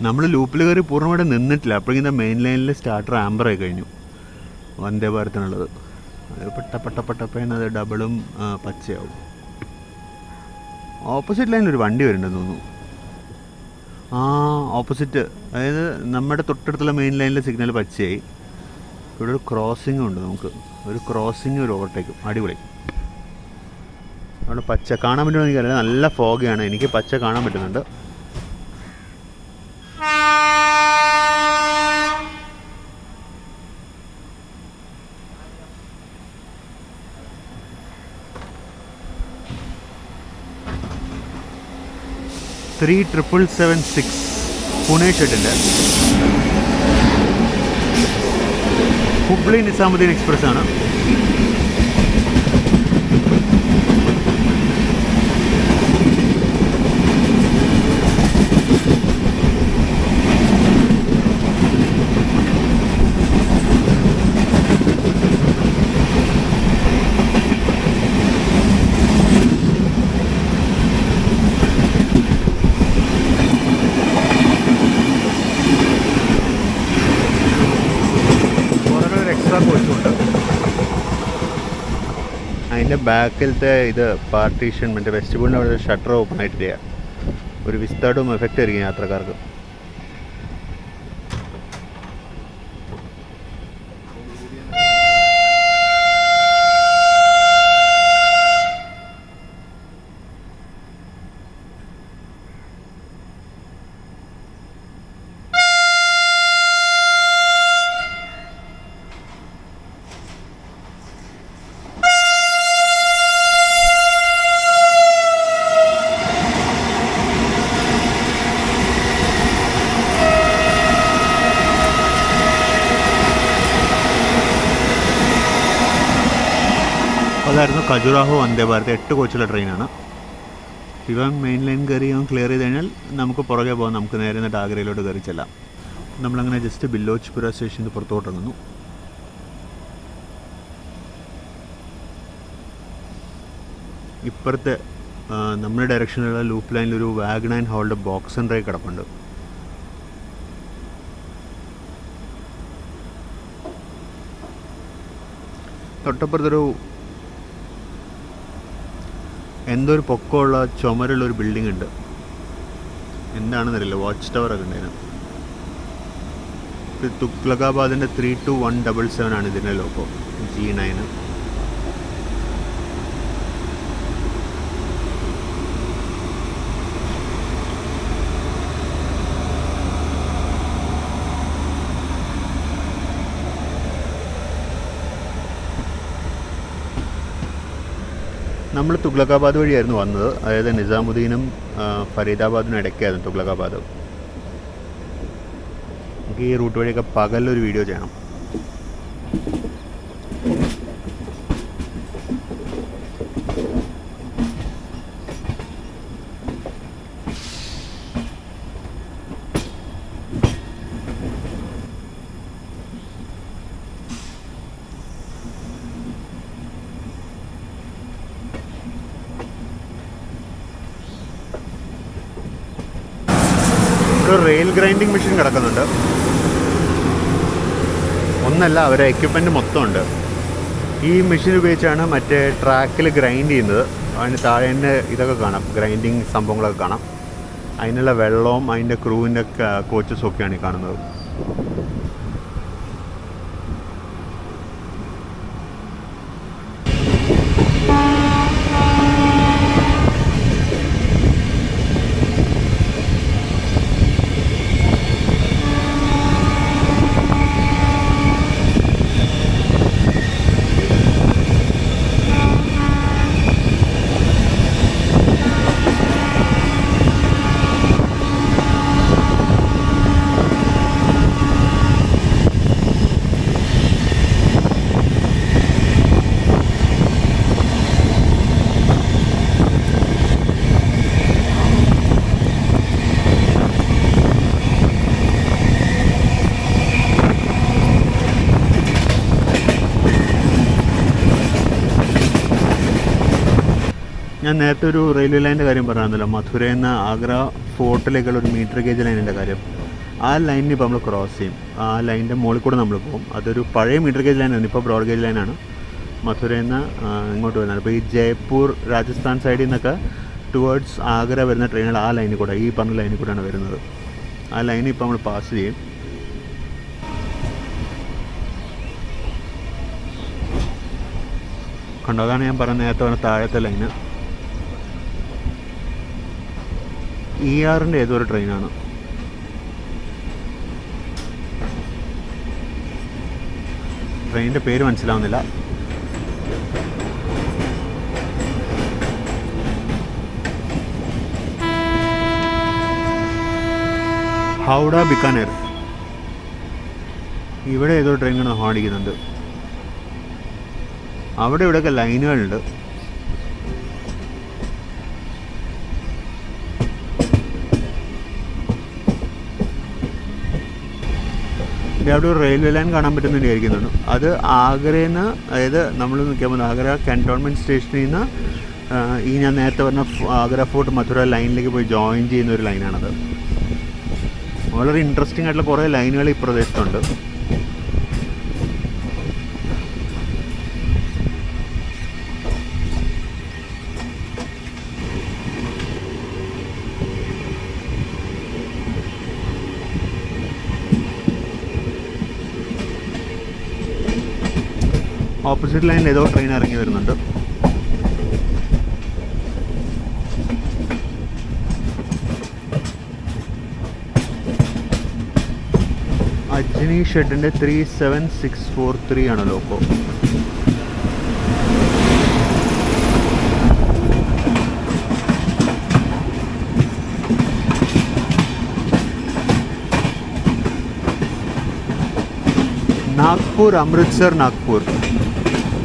നമ്മൾ ലൂപ്പിൽ കയറി പൂർണ്ണമായിട്ട് നിന്നിട്ടില്ല. അപ്പോഴേക്കും മെയിൻ ലൈനിൽ സ്റ്റാർട്ടർ ആംബറായി കഴിഞ്ഞു വന്ദേ ഭാരതിനുള്ളത്. അത് പെട്ടപ്പേനത് ഡബിളും പച്ചയാവും. ഓപ്പോസിറ്റ് ലൈനിലൊരു വണ്ടി വരുന്നുണ്ടെന്ന് തോന്നുന്നു. ഓപ്പോസിറ്റ്, അതായത് നമ്മുടെ തൊട്ടടുത്തുള്ള മെയിൻ ലൈനിലെ സിഗ്നൽ പച്ചയായി. ഇവിടെ ഒരു ക്രോസിങ്ങും ഉണ്ട്, നമുക്ക് ഒരു ക്രോസിങ് ഒരു ഓവർടേക്കും. അടിപൊളി. അവിടെ പച്ച കാണാൻ പറ്റുമോ എനിക്കറിയില്ല, നല്ല ഫോഗാണ്. എനിക്ക് പച്ച കാണാൻ പറ്റുന്നുണ്ട്. ത്രീ 777 പുണെ ഷെഡിൻ്റെ ഹുബ്ലി നിസാമുദ്ദീൻ എക്സ്പ്രസ് ആണ്. അതിൻ്റെ ബാക്കിലത്തെ ഇത് പാർട്ടീഷൻ, മറ്റേ വെസ്റ്റിബിളിൻ്റെ അവിടെ ഷട്ടർ ഓപ്പൺ ആയിട്ടില്ല. ഒരു വിസ്താടും എഫക്റ്റ് ആയിരിക്കും യാത്രക്കാർക്ക്. അതായിരുന്നു ഖജുറാഹോ വന്ദേ ഭാരത് 8 കോച്ചുള്ള ട്രെയിനാണ്. ഇവൻ മെയിൻ ലൈൻ കയറി അവൻ ക്ലിയർ ചെയ്ത് കഴിഞ്ഞാൽ നമുക്ക് പുറകെ പോകാം. നമുക്ക് നേരെ എന്നിട്ട് ആഗ്രയിലോട്ട് കയറി ചെല്ലാം. നമ്മളങ്ങനെ ജസ്റ്റ് ബില്ലോച്ച്പുര സ്റ്റേഷനിൽ പുറത്തോട്ടിറങ്ങുന്നു. ഇപ്പുറത്തെ നമ്മുടെ ഡയറക്ഷനിലുള്ള ലൂപ്പ് ലൈനിലൊരു wagon hold box and ride കിടപ്പുണ്ട്. തൊട്ടപ്പുറത്തൊരു എന്തോ ഒരു പൊക്കമുള്ള ചുമരുള്ളൊരു ബിൽഡിംഗ് ഉണ്ട്. എന്താണെന്നറിയില്ല. വാച്ച് ടവറൊക്കെ ഉണ്ടായിരുന്നു. തുഗ്ലക്കാബാദിൻ്റെ 32177 ആണ് ഇതിൻ്റെ ലോഗോ. G9. നമ്മൾ തുഗ്ലക്കാബാദ് വഴിയായിരുന്നു വന്നത്. അതായത് നിസാമുദ്ദീനും ഫരീദാബാദിനും ഇടയ്ക്കായിരുന്നു തുഗ്ലക്കാബാദ്. നമുക്ക് ഈ റൂട്ട് വഴിയൊക്കെ പകലൊരു വീഡിയോ ചെയ്യണം. ഒരു റെയിൽ ഗ്രൈൻഡിങ് മെഷീൻ കിടക്കുന്നുണ്ട്. ഒന്നല്ല, അവരെ എക്യുപ്മെൻറ്റ് മൊത്തം ഉണ്ട്. ഈ മെഷീൻ ഉപയോഗിച്ചാണ് മറ്റേ ട്രാക്കിൽ ഗ്രൈൻഡ് ചെയ്യുന്നത്. അതിന് താഴെ തന്നെ ഇതൊക്കെ കാണാം, ഗ്രൈൻഡിങ് സംഭവങ്ങളൊക്കെ കാണാം. അതിനുള്ള വെള്ളവും അതിൻ്റെ ക്രൂവിൻ്റെ കോച്ചസും ഒക്കെയാണ് ഈ കാണുന്നത്. ഞാൻ നേരത്തെ ഒരു റെയിൽവേ ലൈനിൻ്റെ കാര്യം പറഞ്ഞിരുന്നല്ലോ, മധുരയിൽ നിന്ന് ആഗ്ര ഫോർട്ടിലേക്കുള്ള ഒരു മീറ്റർ ഗേജ് ലൈനിൻ്റെ കാര്യം. ആ ലൈനിൽ ഇപ്പോൾ നമ്മൾ ക്രോസ് ചെയ്യും. ആ ലൈനിൻ്റെ മുകളിൽ കൂടെ നമ്മൾ പോകും. അതൊരു പഴയ മീറ്റർ ഗേജ് ലൈനാണ്, ഇപ്പോൾ ബ്രോഡ് ഗേജ് ലൈനാണ്. മധുരയിൽ നിന്ന് ഇങ്ങോട്ട് വരുന്നത്. അപ്പോൾ ഈ ജയ്പൂർ രാജസ്ഥാൻ സൈഡിൽ നിന്നൊക്കെ ടുവേർഡ്സ് ആഗ്ര വരുന്ന ട്രെയിനുകൾ ആ ലൈനിൽ കൂടെ, ഈ പറഞ്ഞ ലൈനിൽ കൂടെയാണ് വരുന്നത്. ആ ലൈനിൽ ഇപ്പോൾ നമ്മൾ പാസ് ചെയ്യും. കണ്ടോ, അതാണ് ഞാൻ പറഞ്ഞ നേരത്തെ പറഞ്ഞ താഴത്തെ ലൈന്. ERൻ്റെ ഏതൊരു ട്രെയിനാണ്. ട്രെയിനിൻ്റെ പേര് മനസ്സിലാവുന്നില്ല. ഹൗഡ ബിക്കാനേർ. ഇവിടെ ഏതോ ട്രെയിനാണ് ഓടിക്കുന്നുണ്ട്. അവിടെ ഇവിടെയൊക്കെ ലൈനുകളുണ്ട്. അവിടെ ഒരു റെയിൽവേ ലൈൻ കാണാൻ പറ്റുന്ന വിചാരിക്കുന്നുണ്ട്. അത് ആഗ്രയിൽ നിന്ന്, അതായത് നമ്മൾ നിൽക്കാൻ പോകുന്നത് ആഗ്ര കൻറ്റോൺമെൻറ്റ് സ്റ്റേഷനിൽ നിന്ന് ഈ ഞാൻ നേരത്തെ പറഞ്ഞ ആഗ്ര ഫോർട്ട് മഥുര ലൈനിലേക്ക് പോയി ജോയിൻ ചെയ്യുന്ന ഒരു ലൈനാണത്. വളരെ ഇൻട്രസ്റ്റിംഗ് ആയിട്ടുള്ള കുറേ ലൈനുകൾ ഈ പ്രദേശത്തുണ്ട്. ഓപ്പോസിറ്റ് ലൈനിൽ ഏതോ ട്രെയിൻ ഇറങ്ങി വരുന്നുണ്ട്. അജ്നി ഷെഡിൻ്റെ 37643 ആണ് loco. Nagpur, Amritsar, Nagpur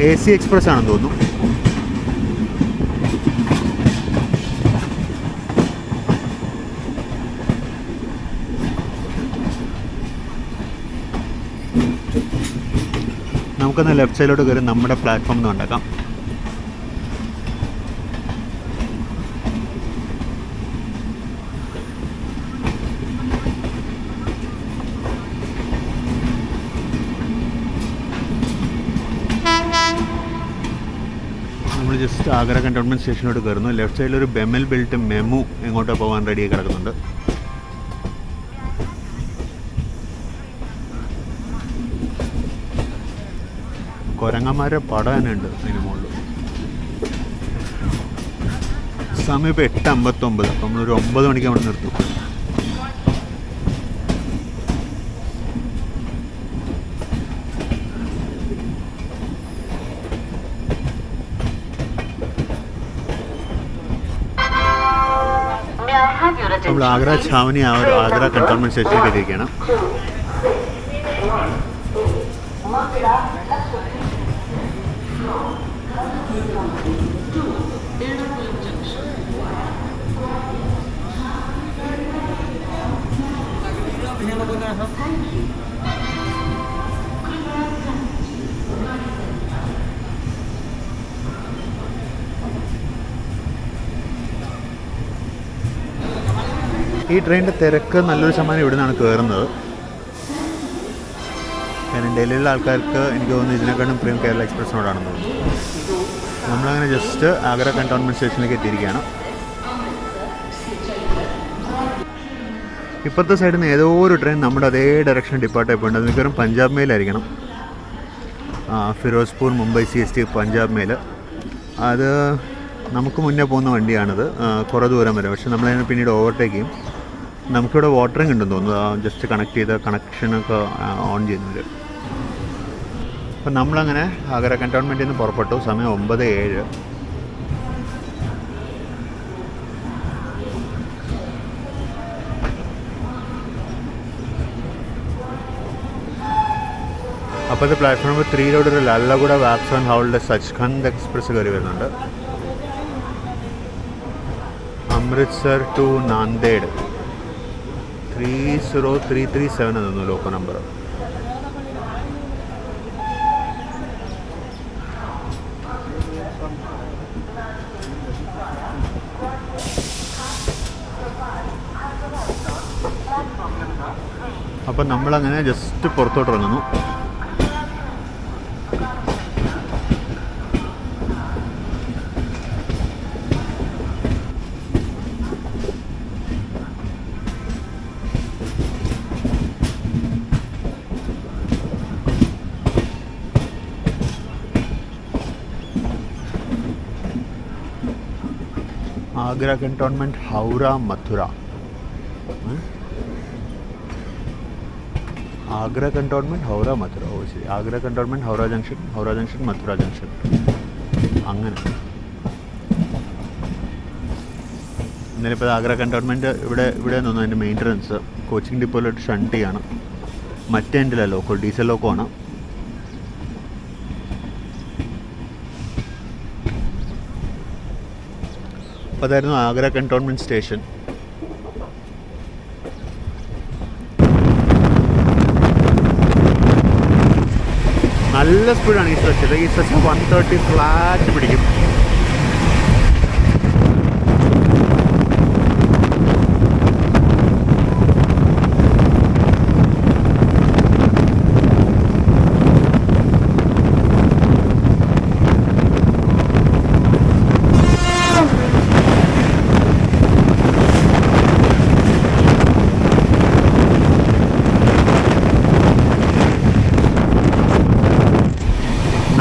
AC express ആണെന്ന് തോന്നുന്നു. നമുക്കൊന്ന് ലെഫ്റ്റ് സൈഡിലോട്ട് കയറി നമ്മുടെ പ്ലാറ്റ്ഫോം ഒന്ന് കണ്ടേക്കാം. നമ്മൾ ജസ്റ്റ് ആഗ്ര കണ്ടോൺമെൻറ്റ് സ്റ്റേഷനിലോട്ട് കയറുന്നു. ലെഫ്റ്റ് സൈഡിലൊരു ബെമൽ ബിൽറ്റ് മെമു എങ്ങോട്ടോ പോകാൻ റെഡിയായി കിടക്കുന്നുണ്ട്. കുരങ്ങന്മാരെ പടം തന്നെ ഉണ്ട് അതിന് മുകളിൽ. സമയം ഇപ്പോൾ 8:59. അപ്പോൾ നമ്മളൊരു 9 മണിക്ക് അവിടെ നിർത്തും. നമ്മൾ ആഗ്ര ഛാവനി ആഗ്ര കണ്ടോൺമെൻറ്റ് സ്റ്റേഷനിലേക്ക് എത്തിയിരിക്കുകയാണ്. ഈ ട്രെയിനിൻ്റെ തിരക്ക് നല്ലൊരു ശതമാനം ഇവിടെ നിന്നാണ് കയറുന്നത്. കാരണം ഡൽഹിയിലുള്ള ആൾക്കാർക്ക് എനിക്ക് തോന്നുന്നു ഇതിനെക്കാളും പ്രിയം കേരള എക്സ്പ്രസിനോടാണെന്ന് തോന്നുന്നു. നമ്മളങ്ങനെ ജസ്റ്റ് ആഗ്ര കണ്ടോൺമെൻറ്റ് സ്റ്റേഷനിലേക്ക് എത്തിയിരിക്കുകയാണ്. ഇപ്പോഴത്തെ സൈഡിൽ നിന്ന് ഏതോ ഒരു ട്രെയിൻ നമ്മുടെ അതേ ഡയറക്ഷൻ ഡിപ്പാർട്ടായി പോയിട്ടുണ്ട്. അത് മിക്കവാറും പഞ്ചാബ് മെയിലായിരിക്കണം. Firozpur Mumbai CST Punjab mail. അത് നമുക്ക് മുന്നേ പോകുന്ന വണ്ടിയാണിത്. കുറേ ദൂരം വരെ. പക്ഷേ നമ്മളതിനെ പിന്നീട് ഓവർടേക്ക് ചെയ്യും. നമുക്കിവിടെ വാട്ടറിങ് ഉണ്ടെന്ന് തോന്നുന്നു. ജസ്റ്റ് കണക്ട് ചെയ്ത കണക്ഷനൊക്കെ ഓൺ ചെയ്യുന്നവർ. അപ്പം നമ്മളങ്ങനെ ആഗ്ര കണ്ടോൺമെൻറ്റിൽ നിന്ന് പുറപ്പെട്ടു. സമയം 9:07. അപ്പോഴത്തെ പ്ലാറ്റ്ഫോം നമ്പർ 3 ഒരു ലല്ലഗുഡ വാപ്സൺ ഹൗളിലെ സച്ഖണ്ഡ് എക്സ്പ്രസ് കയറി വരുന്നുണ്ട്. അമൃത്സർ ടു നാന്ദേഡ് 30337 എന്നായിരുന്നു ലോക്കോ നമ്പർ. അപ്പം നമ്മളങ്ങനെ ജസ്റ്റ് പുറത്തോട്ട് ഇറങ്ങുന്നു. ആഗ്ര കണ്ടോൺമെൻറ്റ് ഹൗറ മഥുര. ആഗ്ര കണ്ടോൺമെൻറ്റ് ഹൗറ മഥുര. ഓ ശരി. Agra cantonment Howrah junction Mathura junction. അങ്ങനെ എന്നാലും ഇപ്പോൾ ആഗ്ര കണ്ടോൺമെൻറ്റ് ഇവിടെ നിന്നു അതിൻ്റെ മെയിൻ്റനൻസ് കോച്ചിങ് ഡിപ്പോയിലോട്ട് ഷണ്ട് ചെയ്യാണ്. മറ്റേ എൻഡിലെ ലോക്കോ ഡീസൽ ലോക്കോ ആണ്. അപ്പോൾ അതായിരുന്നു ആഗ്ര കണ്ടോൺമെൻറ്റ് സ്റ്റേഷൻ. നല്ല സ്പീഡാണ് ഈ സ്ട്രെച്ചിൽ. ഈ സ്ട്രെച്ചിൽ 130 ഫ്ലാറ്റ് പിടിക്കും.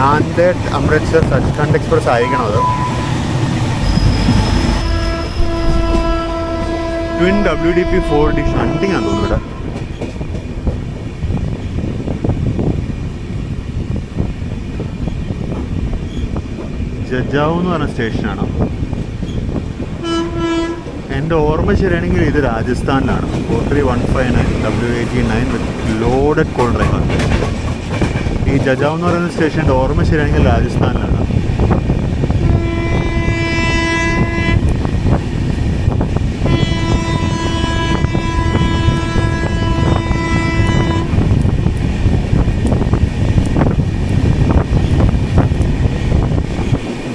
നാന്ദേഡ് അമൃത്സർ സച്ഖണ്ഡ് എക്സ്പ്രസ് ആയിരിക്കണം അത്. ട്വിൻ WDP 4D ഷണ്ടിങ് ആണെന്ന് തോന്നുന്നു. ഇവിടെ ജജാവ് എന്ന് പറഞ്ഞ സ്റ്റേഷനാണ്. എൻ്റെ ഓർമ്മ ശരിയാണെങ്കിൽ ഇത് രാജസ്ഥാനിലാണ്. 43159 W89 വിത്ത് ലോഡഡ് കോൾ ഡ്രൈവർ. ഈ ജജാവ് എന്ന് പറയുന്ന സ്റ്റേഷൻ്റെ ഓർമ്മ ശരിയാണെങ്കിൽ രാജസ്ഥാനിലാണ്.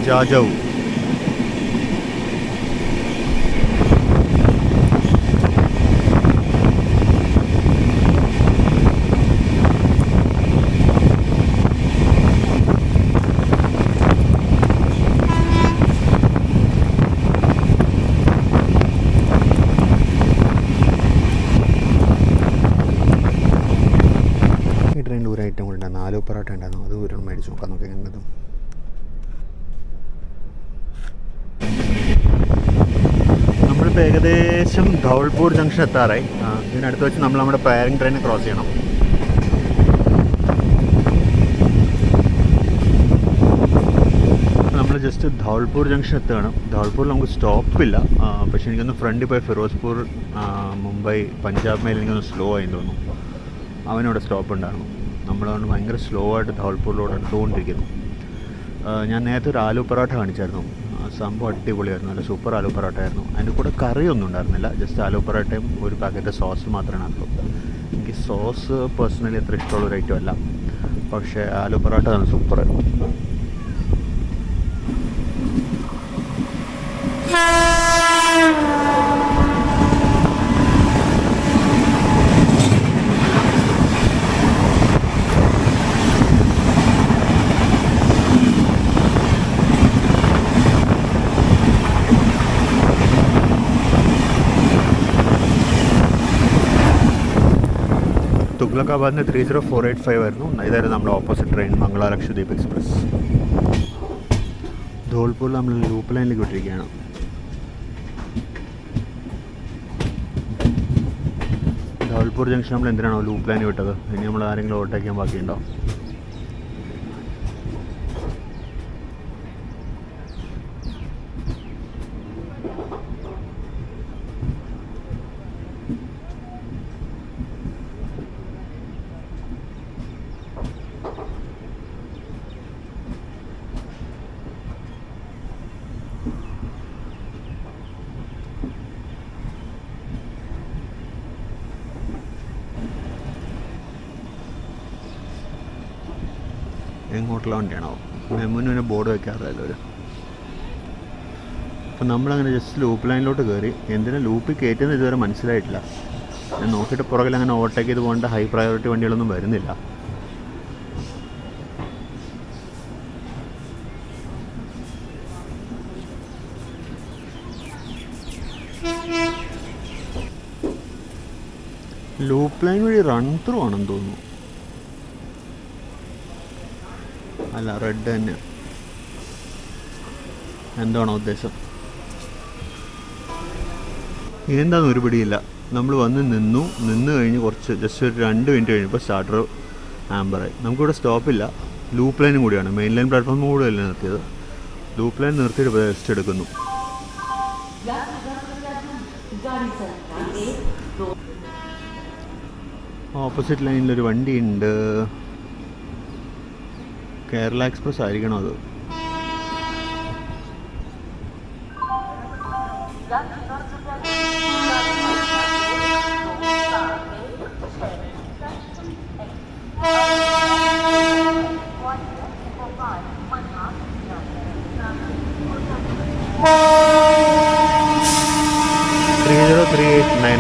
ജാജൗ. ഒരു ഐറ്റം കൂടെ ഉണ്ടായിരുന്നു, ആലു പൊറോട്ട ഉണ്ടായിരുന്നു, അത് ഒരു മേടിച്ച് നോക്കാം നമുക്ക് എങ്ങനെയുള്ളതും. നമ്മളിപ്പോൾ ഏകദേശം ധൗൾപൂർ ജംഗ്ഷൻ എത്താറായി. ഇതിനടുത്ത് വെച്ച് നമ്മൾ നമ്മുടെ പ്രയറിംഗ് ട്രെയിനെ ക്രോസ് ചെയ്യണം. നമ്മൾ ജസ്റ്റ് ധൗൾപൂർ ജംഗ്ഷൻ എത്തുകയാണ്. ധൗൾപൂരിൽ നമുക്ക് സ്റ്റോപ്പില്ല, പക്ഷേ എനിക്കൊന്ന് ഫ്രണ്ടിൽ പോയി ഫിറോസ്പൂർ, മുംബൈ, പഞ്ചാബ് മേൽ എനിക്കൊന്ന് സ്ലോ ആയി തോന്നുന്നു. അവനവിടെ സ്റ്റോപ്പ് ഉണ്ടായിരുന്നു. നമ്മളതുകൊണ്ട് ഭയങ്കര സ്ലോ ആയിട്ട് ധൗൾപൂരിലൂടെ എടുത്തുകൊണ്ടിരിക്കുന്നു. ഞാൻ നേരത്തെ ഒരു ആലു പൊറോട്ട കാണിച്ചായിരുന്നു, സംഭവം അടിപൊളിയായിരുന്നു, നല്ല സൂപ്പർ ആലു പൊറോട്ട ആയിരുന്നു. അതിൻ്റെ കൂടെ കറിയൊന്നും ഉണ്ടായിരുന്നില്ല, ജസ്റ്റ് ആലു പൊറോട്ടയും ഒരു പാക്കറ്റ് സോസ് മാത്രമേ ഉള്ളൂ. എനിക്ക് സോസ് പേഴ്സണലി അത്ര ഇഷ്ടമുള്ളൊരു ഐറ്റം അല്ല, പക്ഷേ ആലു പൊറോട്ട നല്ല സൂപ്പറായിരുന്നു. തുഗ്ലക്കാബാദിന് 30485 ആയിരുന്നു. ഇതായിരുന്നു നമ്മുടെ opposite train, Mangala Lakshadweep express. ധോൾപൂരിൽ നമ്മൾ ലൂപ്പ് ലൈനിലേക്ക് വിട്ടിരിക്കുകയാണ്. ധോൾപൂർ ജംഗ്ഷൻ നമ്മൾ എന്തിനാണോ ലൂപ്പ് ലൈൻ വിട്ടത്? ഇനി നമ്മൾ ആരെങ്കിലും ഓവർടേക്കാൻ ബാക്കിയുണ്ടോ? എങ്ങോട്ടുള്ള വണ്ടിയാണോ? മെമുവിന് ബോർഡ് വയ്ക്കാറില്ലല്ലോ അവർ. അപ്പം നമ്മളങ്ങനെ ജസ്റ്റ് ലൂപ്പ് ലൈനിലോട്ട് കയറി. എന്തിനാ ലൂപ്പിൽ കയറ്റുന്നത് ഇതുവരെ മനസ്സിലായിട്ടില്ല. ഞാൻ നോക്കിയിട്ട് പുറകിൽ അങ്ങനെ ഓവർടേക്ക് ചെയ്ത് പോകേണ്ട ഹൈ പ്രയോറിറ്റി വണ്ടികളൊന്നും വരുന്നില്ല. ലൂപ്പ് ലൈൻ വഴി റൺ ത്രൂ ആണെന്ന് തോന്നുന്നു. അല്ല, റെഡ് തന്നെ. എന്താണോ ഉദ്ദേശം? എന്താണെന്ന് ഒരു പിടിയില്ല. നമ്മൾ വന്ന് നിന്ന് കഴിഞ്ഞ് കുറച്ച് ജസ്റ്റ് ഒരു 2 മിനിറ്റ് കഴിഞ്ഞപ്പോൾ സ്റ്റാർട്ടർ ആംബറായി. നമുക്കിവിടെ സ്റ്റോപ്പില്ല, ലൂപ്പ് ലൈനും കൂടിയാണ്. മെയിൻ ലൈൻ പ്ലാറ്റ്ഫോം കൂടെയല്ല നിർത്തിയത്. ലൂപ്പ് ലൈൻ നിർത്തിയിട്ട് റെസ്റ്റ് എടുക്കുന്നു. ഓപ്പോസിറ്റ് ലൈനിലൊരു വണ്ടിയുണ്ട്. കേരള എക്സ്പ്രസ് ആയിരിക്കണം അത്.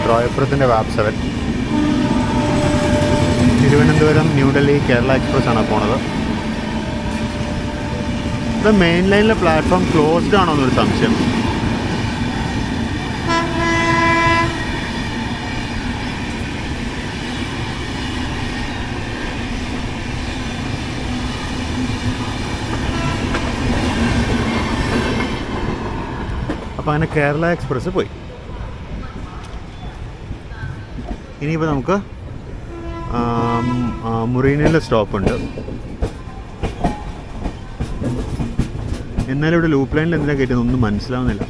റോയപ്പുറത്തിൻ്റെ വാപ്പ് 7 തിരുവനന്തപുരം ന്യൂഡൽഹി കേരള എക്സ്പ്രസ് ആണ് പോണത്. ഇത് മെയിൻ ലൈനിലെ പ്ലാറ്റ്ഫോം ക്ലോസ്ഡ് ആണോ എന്നൊരു സംശയം. അപ്പോൾ അങ്ങനെ കേരള എക്സ്പ്രസ് പോയി. ഇനിയിപ്പോൾ നമുക്ക് മുറീനയിലെ സ്റ്റോപ്പുണ്ട്. എന്നാലും ഇവിടെ ലൂപ്പ് ലൈനിൽ എന്തിനാണ് കയറ്റുന്നത് ഒന്നും മനസ്സിലാവുന്നില്ല.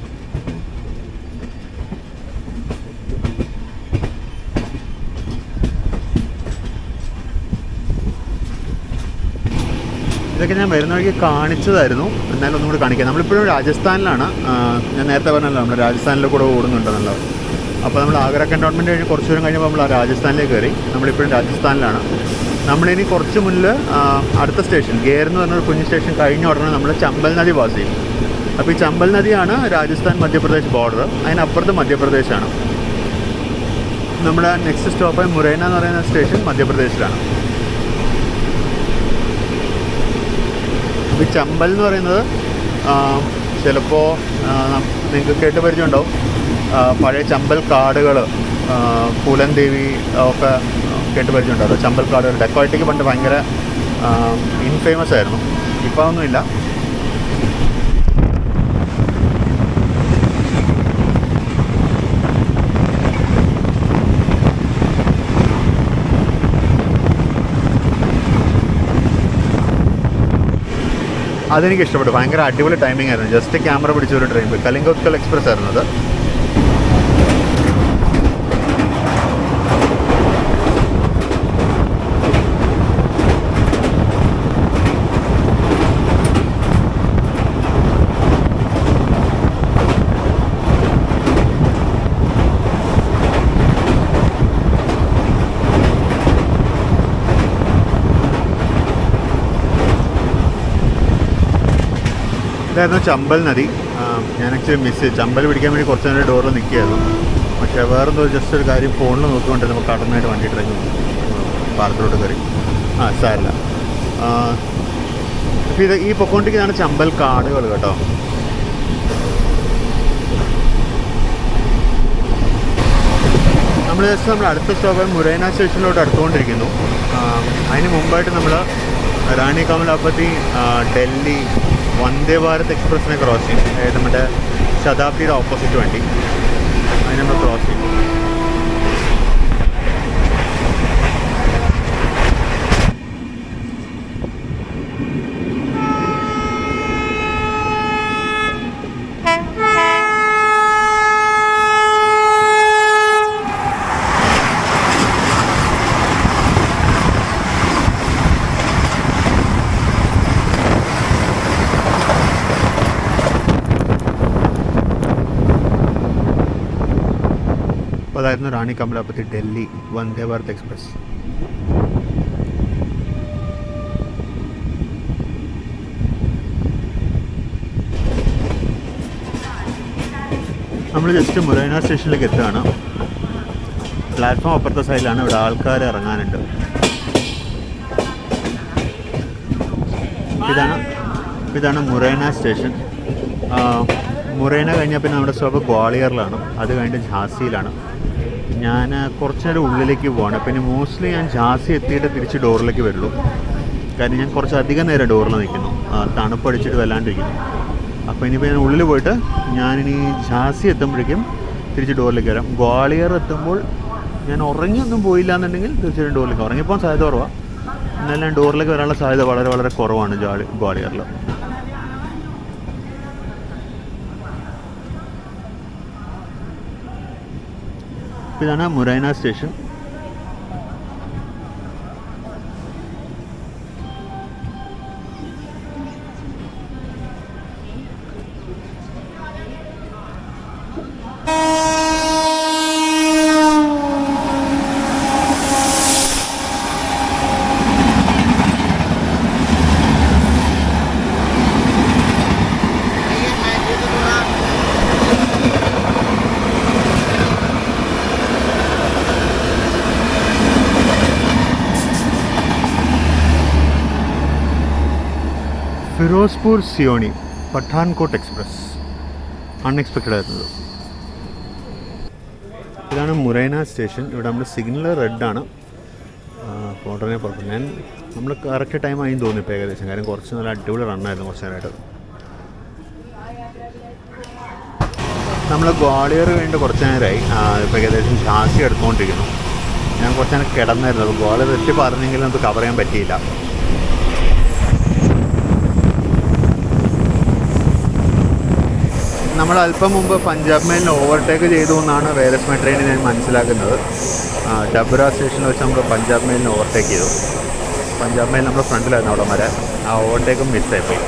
ഇതൊക്കെ ഞാൻ വരുന്ന വഴിക്ക് കാണിച്ചതായിരുന്നു, എന്നാലും ഒന്നും കൂടി കാണിക്കാം. നമ്മളിപ്പോഴും രാജസ്ഥാനിലാണ്. ഞാൻ നേരത്തെ പറഞ്ഞല്ലോ നമ്മൾ രാജസ്ഥാനിൽ കൂടെ ഓടുന്നുണ്ടെന്നല്ലോ. അപ്പോൾ നമ്മൾ ആഗ്ര കൻ്റോൺമെൻറ്റ് കഴിഞ്ഞ് കുറച്ച് ദൂരം കഴിഞ്ഞപ്പോൾ നമ്മൾ രാജസ്ഥാനിലേക്ക് കയറി. നമ്മളിപ്പോഴും രാജസ്ഥാനിലാണ്. നമ്മളിനി കുറച്ച് മുന്നിൽ അടുത്ത സ്റ്റേഷൻ ഗേർ എന്ന് പറഞ്ഞൊരു കുഞ്ഞ് സ്റ്റേഷൻ കഴിഞ്ഞ ഉടനെ നമ്മൾ ചമ്പൽ നദി പാസ് ചെയ്യും. അപ്പോൾ ഈ ചമ്പൽ നദിയാണ് രാജസ്ഥാൻ മധ്യപ്രദേശ് ബോർഡർ, അതിനപ്പുറത്ത് മധ്യപ്രദേശാണ്. നമ്മുടെ നെക്സ്റ്റ് സ്റ്റോപ്പായി മുരൈന എന്ന് പറയുന്ന സ്റ്റേഷൻ മധ്യപ്രദേശിലാണ്. ഈ ചമ്പൽ എന്ന് പറയുന്നത് ചിലപ്പോൾ നിങ്ങൾക്ക് കേട്ട് പരിചയമുണ്ടാവും, പഴയ ചമ്പൽ കാടുകൾ, പൂലൻ ദേവി ഒക്കെ കേട്ട് പരിചയമുണ്ടാവും. ചമ്പൽ കാടുകൾ ഡെക്കോറേറ്റീവ് പണ്ട് ഭയങ്കര ഇൻഫേമസ് ആയിരുന്നു. ഇപ്പോൾ അതൊന്നുമില്ല. അതെനിക്ക് ഇഷ്ടപ്പെട്ടു. ഭയങ്കര അടിപൊളി ടൈമിംഗ് ആയിരുന്നു. ജസ്റ്റ് ക്യാമറ പിടിച്ചൊരു ട്രെയിൻ പോയി. കലിംഗ ഉത്കൽ എക്സ്പ്രസ് ആയിരുന്നു അത്. ഇതായിരുന്നു ചമ്പൽ നദി. ഞാൻ ആക്ച്വലി മിസ് ചെയ്തു. ചമ്പൽ പിടിക്കാൻ വേണ്ടി കുറച്ച് നേരം ഡോറിൽ നിൽക്കുകയായിരുന്നു. പക്ഷേ വേറെന്തോ ജസ്റ്റ് ഒരു കാര്യം ഫോണിൽ നോക്കിക്കൊണ്ട് നമുക്ക് കടന്നായിട്ട് വണ്ടി ട്രെയിൻ പാലത്തിലോട്ട് കയറി. സാരില്ല. അപ്പോൾ ഇത് ഈ പൊക്കോണ്ടിരിക്കുന്നതാണ് ചമ്പൽ കാടുകൾ കേട്ടോ. നമ്മൾ ജസ്റ്റ് നമ്മൾ അടുത്ത സ്റ്റോപ്പ് മുരൈന സ്റ്റേഷനിലോട്ട് അടുത്തുകൊണ്ടിരിക്കുന്നു. അതിന് മുമ്പായിട്ട് നമ്മൾ റാണി കമലാപതി ഡൽഹി വന്ദേ ഭാരത് എക്സ്പ്രസ്സിനെ ക്രോസ് ചെയ്യും. അതായത് നമ്മുടെ ശതാബ്ദിയുടെ ഓപ്പോസിറ്റ് വണ്ടി, അതിനെ നമ്മൾ ക്രോസ് ചെയ്യും. അപ്പോൾ അതായിരുന്നു റാണി കമലാപതി ഡൽഹി വന്ദേ ഭാരത് എക്സ്പ്രസ്. നമ്മൾ ജസ്റ്റ് മുരൈന സ്റ്റേഷനിലേക്ക് എത്തുകയാണ്. പ്ലാറ്റ്ഫോം അപ്പുറത്തെ സൈഡിലാണ്. ഇവിടെ ആൾക്കാർ ഇറങ്ങാനുണ്ട്. ഇതാണ് മുരൈന സ്റ്റേഷൻ. മുരൈന കഴിഞ്ഞാൽ പിന്നെ നമ്മുടെ സ്റ്റോപ്പ് ഗ്വാളിയറിലാണ്. അത് കഴിഞ്ഞിട്ട് ഝാൻസിയിലാണ്. ഞാൻ കുറച്ച് നേരം ഉള്ളിലേക്ക് പോവാണ്. പിന്നെ മോസ്റ്റ്ലി ഞാൻ ഝാൻസി എത്തിയിട്ട് തിരിച്ച് ഡോറിലേക്ക് വരുള്ളൂ. കാര്യം ഞാൻ കുറച്ചധികം നേരം ഡോറിൽ നിൽക്കുന്നു, തണുപ്പടിച്ചിട്ട് വല്ലാണ്ടിരിക്കുന്നു. അപ്പോൾ ഇനിയിപ്പോൾ ഞാൻ ഉള്ളിൽ പോയിട്ട് ഞാനിനി ഝാൻസി എത്തുമ്പോഴേക്കും തിരിച്ച് ഡോറിലേക്ക് വരാം. ഗ്വാളിയർ എത്തുമ്പോൾ ഞാൻ ഉറങ്ങിയൊന്നും പോയില്ല എന്നുണ്ടെങ്കിൽ തീർച്ചയായിട്ടും ഡോറിലേക്ക് ഉറങ്ങിപ്പോകാൻ സാധ്യത കുറവാണ്. എന്നാലും ഡോറിലേക്ക് വരാനുള്ള സാധ്യത വളരെ വളരെ കുറവാണ് ഗ്വാളിയറിൽ. ഇതാണ് Morena station. Firozpur Seoni Pathankot express unexpected ആയിരുന്നത്. ഇതാണ് മുരൈന സ്റ്റേഷൻ. ഇവിടെ നമ്മുടെ സിഗ്നൽ റെഡാണ്. ഉടനെ പുറത്ത് നമ്മൾ കറക്റ്റ് ടൈം ആയി തോന്നി ഇപ്പോൾ ഏകദേശം. കാര്യം കുറച്ച് നല്ല അടിപൊളി റണ്ണായിരുന്നു കുറച്ച് നേരമായിട്ട്. നമ്മൾ ഗ്വാളിയർ കഴിഞ്ഞിട്ട് കുറച്ച് നേരമായി. ഇപ്പോൾ ഏകദേശം ഝാൻസി എടുത്തുകൊണ്ടിരിക്കുന്നു. ഞാൻ കുറച്ച് നേരം കിടന്നായിരുന്നു. അപ്പോൾ ഗ്വാളിയർ എത്തി പറഞ്ഞെങ്കിലും നമുക്ക് കവർ ചെയ്യാൻ പറ്റിയില്ല. നമ്മൾ അല്പം മുമ്പ് പഞ്ചാബ് മെയിലിന് ഓവർടേക്ക് ചെയ്തു എന്നാണ് വേലസ്മ ട്രെയിനിൽ ഞാൻ മനസ്സിലാക്കുന്നത്. ഡബ്ര സ്റ്റേഷനിൽ വെച്ച് നമ്മൾ പഞ്ചാബ് മെയിലിന് ഓവർടേക്ക് ചെയ്തു. പഞ്ചാബ് മെയിൽ നമ്മുടെ ഫ്രണ്ടിലായിരുന്നു അവിടെ വരെ. ആ ഓവർടേക്കും മിസ്സായിപ്പോയി.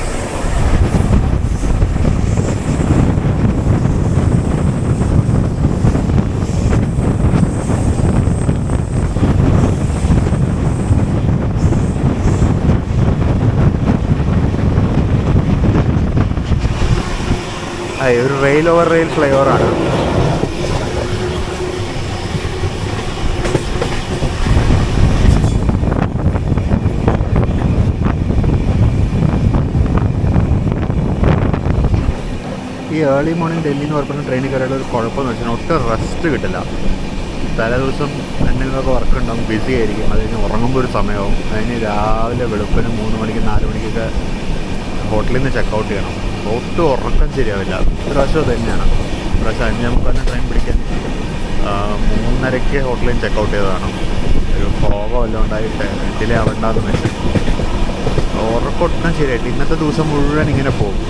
ഒരു റെയിൽ ഓവർ റെയിൽ ഫ്ലൈ ഓവറാണ്. ഈ ഏർലി മോർണിംഗ് ഡൽഹി എന്ന് പറഞ്ഞ ട്രെയിനിൽ കയറിയുള്ള ഒരു കുഴപ്പമെന്ന് വെച്ചാൽ ഒട്ടും റെസ്റ്റ് കിട്ടില്ല. തലേ ദിവസം എന്തെങ്കിലുമൊക്കെ വർക്ക് ഉണ്ടാകും, ബിസി ആയിരിക്കും. അത് കഴിഞ്ഞ് ഉറങ്ങുമ്പോൾ ഒരു സമയമാവും. അതിന് രാവിലെ വെളുപ്പിന് 3 മണിക്ക് 4 മണിക്കൊക്കെ ഹോട്ടലിൽ നിന്ന് ചെക്കൗട്ട് ചെയ്യണം. ഒട്ടും ഉറക്കം ശരിയാവില്ല. ഇപ്രാവശ്യം അത് തന്നെയാണ്. ഇപ്രാവശ്യം 5:45 ട്രെയിൻ പിടിക്കാൻ 3:30 ഹോട്ടലിൽ നിന്ന് ചെക്കൗട്ട് ചെയ്തതാണ്. ഒരു ഫോഗോ എല്ലാം ഉണ്ടായിട്ട് ഡിലേ ആവണ്ടെന്ന് വെച്ച് ഉറക്കം ഒട്ടും ശരിയായിട്ട് ഇന്നത്തെ ദിവസം മുഴുവൻ ഇങ്ങനെ പോകും.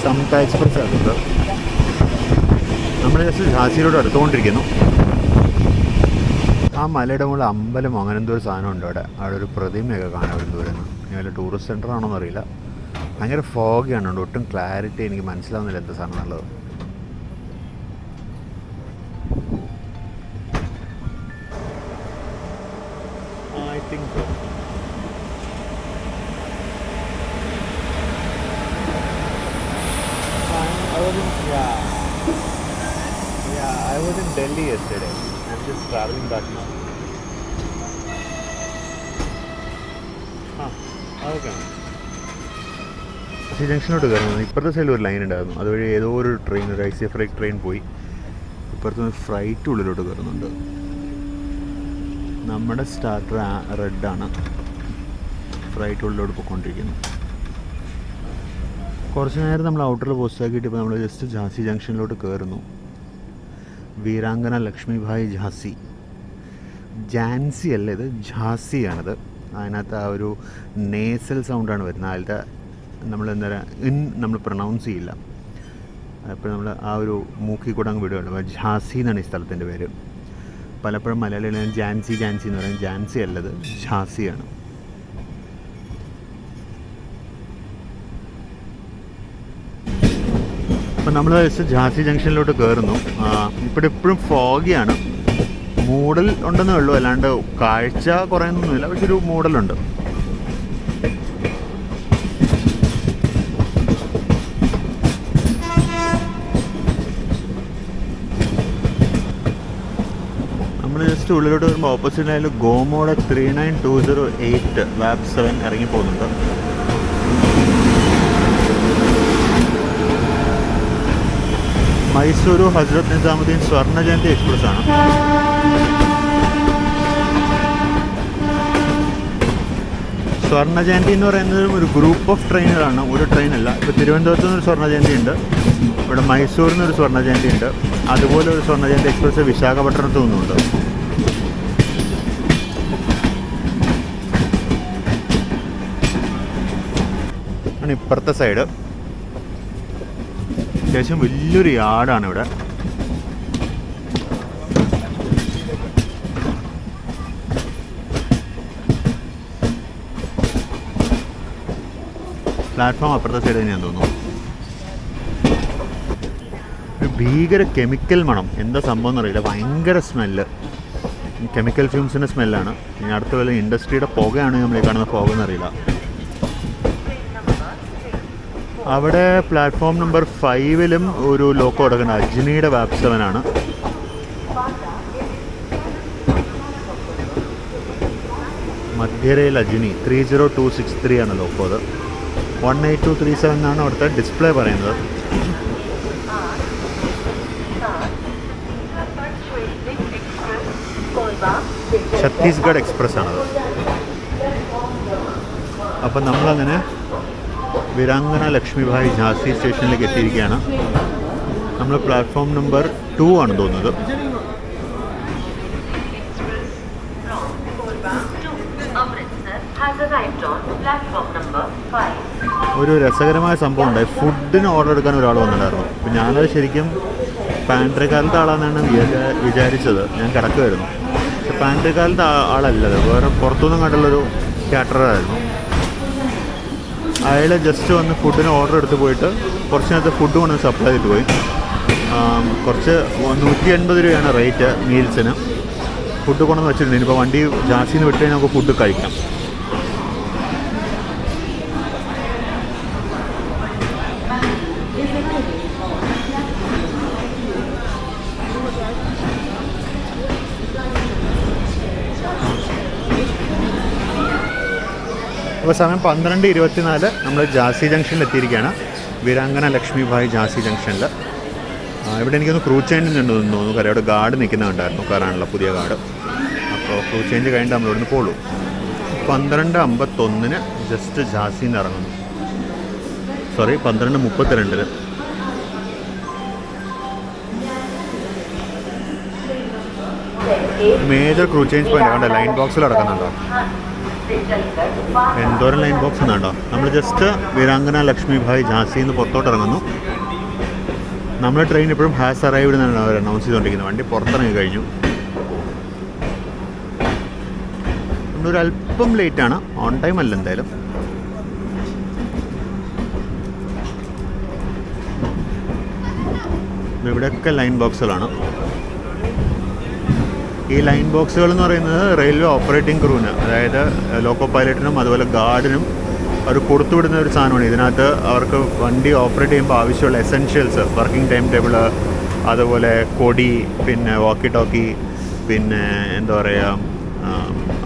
സമത എക്സ്പ്രസ് ആകുന്നത് നമ്മൾ ജസ്റ്റ് ഝാൻസിയിലോട്ട് അടുത്തുകൊണ്ടിരിക്കുന്നു. ആ മലയുടെ മുകളിൽ അമ്പലം അങ്ങനെ എന്തോ ഒരു സാധനമുണ്ട്. അവിടെ ഒരു പ്രതിമയൊക്കെ കാണാൻ ഒരു ദൂരം. ഇനി ടൂറിസ്റ്റ് സെൻ്റർ ആണോ എന്നറിയില്ല. ഭയങ്കര ഫോഗിയാണ്. ഒട്ടും ക്ലാരിറ്റി എനിക്ക് മനസ്സിലാവുന്നില്ല എന്താ സാധനം എന്നുള്ളത്. I think so. I was in Delhi yesterday. I'm just traveling back now. അതൊക്കെ ജംഗ്ഷനിലോട്ട് കയറുന്നത്. ഇപ്പുറത്തെ സൈഡിൽ ഒരു ലൈൻ ഉണ്ടായിരുന്നു. അതുവഴി ഏതോ ഒരു ട്രെയിൻ, ഒരു IC ഫ്രൈറ്റ് ട്രെയിൻ പോയി. ഇപ്പുറത്ത് നിന്ന് ഫ്ലൈറ്റ് ഉള്ളിലോട്ട് കയറുന്നുണ്ട്. നമ്മുടെ സ്റ്റാർട്ടർ റെഡാണ്. ഫ്ലൈറ്റ് ഉള്ളിലോട്ട് പോയിക്കൊണ്ടിരിക്കുന്നു. കുറച്ച് നേരം നമ്മൾ ഔട്ടറിൽ പോസ്റ്റ് ആക്കിയിട്ട് ഇപ്പോൾ നമ്മൾ ജസ്റ്റ് ഝാൻസി ജംഗ്ഷനിലോട്ട് കയറുന്നു. വീരാങ്കന ലക്ഷ്മിഭായ് ഝാൻസി. ഝാൻസി അല്ല, ഇത് ഝാൻസിയാണിത്. അതിനകത്ത് ആ ഒരു നേസൽ സൗണ്ടാണ് വരുന്നത്. അതിലത്തെ നമ്മൾ എന്താ നമ്മൾ പ്രൊണൗൺസ് ചെയ്യില്ല. അപ്പോൾ നമ്മൾ ആ ഒരു മൂക്കി കൂടെ അങ്ങ് വിടുകയുള്ളൂ. ഝാൻസി എന്നാണ് ഈ സ്ഥലത്തിൻ്റെ പേര്. പലപ്പോഴും മലയാളികൾ ഝാൻസി ഝാൻസി എന്ന് പറയും. ഝാൻസി അല്ലത്, ഝാൻസിയാണ്. അപ്പം നമ്മൾ ഝാൻസി ജംഗ്ഷനിലോട്ട് കയറുന്നു. ഇവിടെ ഇപ്പോഴും ഫോഗിയാണ്. മൂടൽ ഉണ്ടെന്നേ ഉള്ളൂ, അല്ലാണ്ട് കാഴ്ച കുറയൊന്നുമില്ല. പക്ഷെ ഒരു മൂടലുണ്ട്. നമ്മൾ ജസ്റ്റ് ഉള്ളിലോട്ട് വരുമ്പോൾ ഓപ്പോസിറ്റിലായാലും ഗോമോടെ 39208 വാബ് 7 ഇറങ്ങിപ്പോകുന്നുണ്ട്. മൈസൂരു ഹസ്രത്ത് നിസാമുദ്ദീൻ സ്വർണ്ണ ജയന്തി എക്സ്പ്രസ് ആണ്. സ്വർണ്ണ ജയന്തി എന്ന് പറയുന്നത് ഒരു ഗ്രൂപ്പ് ഓഫ് ട്രെയിനുകളാണ്, ഒരു ട്രെയിനല്ല. ഇപ്പോൾ തിരുവനന്തപുരത്ത് നിന്നൊരു സ്വർണ്ണ ജയന്തി ഉണ്ട്, ഇവിടെ മൈസൂരിൽ നിന്നൊരു സ്വർണ്ണ ജയന്തി ഉണ്ട്. അതുപോലെ ഒരു സ്വർണ്ണ ജയന്തി എക്സ്പ്രസ് വിശാഖപട്ടണത്ത് നിന്നുണ്ട്. ആണ് ഇപ്പുറത്തെ സൈഡ്. അത്യാവശ്യം വലിയൊരു യാർഡാണ് ഇവിടെ. പ്ലാറ്റ്ഫോം അപ്പുറത്തെ സൈഡ് തന്നെയാണെന്ന് തോന്നുന്നു. ഒരു ഭീകര കെമിക്കൽ മണം, എന്താ സംഭവം എന്നറിയില്ല. ഭയങ്കര സ്മെല്ല്, കെമിക്കൽ ഫ്യൂംസിൻ്റെ സ്മെല്ലാണ്. ഇനി അടുത്ത വല്ല ഇൻഡസ്ട്രിയുടെ പുകയാണ് നമ്മൾ ഈ കാണുന്ന പുകയെന്നറിയില്ല. അവിടെ പ്ലാറ്റ്ഫോം നമ്പർ 5-ലും ഒരു ലോക്കോ കിടക്കുന്ന അജ്നിയുടെ വാബ് 7 ആണ്. മധ്യരയിൽ അജ്നി 30263 ആണ് ലോക്കോ. അത് 18237 എന്നാണ് അവിടുത്തെ ഡിസ്പ്ലേ പറയുന്നത്. ഛത്തീസ്ഗഡ് എക്സ്പ്രസ് ആണത്. അപ്പം നമ്മളങ്ങനെ വീരാങ്കന ലക്ഷ്മിഭായ് ഝാൻസി സ്റ്റേഷനിലേക്ക് എത്തിയിരിക്കുകയാണ്. നമ്മൾ പ്ലാറ്റ്ഫോം നമ്പർ 2 ആണ് തോന്നുന്നത്. ഒരു രസകരമായ സംഭവം ഉണ്ടായി. ഫുഡിന് ഓർഡർ എടുക്കാൻ ഒരാൾ വന്നിട്ടുണ്ടായിരുന്നു. അപ്പം ഞാനത് ശരിക്കും പാൻട്രി കാലത്തെ ആളാണെന്നാണ് വിചാരിച്ചത്. ഞാൻ കിടക്കുമായിരുന്നു. പക്ഷെ പാൻട്രി കാലത്തെ ആളല്ലത്, വേറെ പുറത്തുനിന്നും കണ്ടുള്ളൊരു കാറ്ററായിരുന്നു. അയാൾ ജസ്റ്റ് വന്ന് ഫുഡിന് ഓർഡർ എടുത്ത് പോയിട്ട് കുറച്ച് നേരത്തെ ഫുഡ് കൊണ്ട് സപ്ലൈ ചെയ്തിട്ട് പോയി. കുറച്ച് 180 രൂപയാണ് റേറ്റ് മീൽസിന്. ഫുഡ് കൊണ്ടുവന്ന് വെച്ചിട്ടുണ്ട്. ഇനിയിപ്പോൾ വണ്ടി ജാസിന്ന് വിട്ട് കഴിഞ്ഞാൽ നമുക്ക് ഫുഡ് കഴിക്കാം. ഇപ്പോൾ സമയം 12:24. നമ്മൾ ജാസി ജംഗ്ഷനിൽ എത്തിയിരിക്കുകയാണ്. വീരാങ്കന ലക്ഷ്മിഭായ് ജാസി ജംഗ്ഷനിൽ. ഇവിടെ എനിക്കൊന്ന് ക്രൂ ചേഞ്ച് ഉണ്ടെന്ന് തോന്നുന്നു. കാര്യം അവിടെ ഗാർഡ് നിൽക്കുന്നുണ്ടായിരുന്നു, കയറാനുള്ള പുതിയ ഗാർഡ്. അപ്പോൾ ക്രൂ ചേഞ്ച് കഴിഞ്ഞിട്ട് നമ്മളിവിടുന്ന് പോകുള്ളൂ. 12:51 ജസ്റ്റ് ജാസിയിൽ നിന്ന് ഇറങ്ങുന്നു. Sorry, 12:32. Major crew change point കണ്ടോ, ലൈൻ ബോക്സിൽ കിടക്കുന്നുണ്ടോ? എന്തോരം ലൈൻ ബോക്സ് എന്നാണ്ടോ. നമ്മൾ ജസ്റ്റ് വീരാങ്കന ലക്ഷ്മിഭായ് ജാസിയിൽ നിന്ന് പുറത്തോട്ട് ഇറങ്ങുന്നു. നമ്മുടെ ട്രെയിൻ ഇപ്പോഴും ഹാസ് അറൈവ്ഡ് എന്നാണ് അവർ അനൗൺസ് ചെയ്തുകൊണ്ടിരിക്കുന്നത്. വണ്ടി പുറത്തിറങ്ങി കഴിഞ്ഞു. നമ്മളൊരു അല്പം ലേറ്റാണ്, ഓൺ ടൈം അല്ല എന്തായാലും. ഇവിടെയൊക്കെ ലൈൻ ബോക്സുകളാണ്. ഈ ലൈൻ ബോക്സുകൾ എന്ന് പറയുന്നത് റെയിൽവേ ഓപ്പറേറ്റിംഗ് ക്രൂവിന്, അതായത് ലോക്കോ പൈലറ്റിനും അതുപോലെ ഗാർഡിനും അവർ കൊടുത്തുവിടുന്ന ഒരു സാധനമാണ്. ഇതിനകത്ത് അവർക്ക് വണ്ടി ഓപ്പറേറ്റ് ചെയ്യുമ്പോൾ ആവശ്യമുള്ള എസെൻഷ്യൽസ്, വർക്കിംഗ് ടൈം ടേബിള്, അതുപോലെ കൊടി, പിന്നെ വാക്കി ടോക്കി, പിന്നെ എന്താ പറയുക,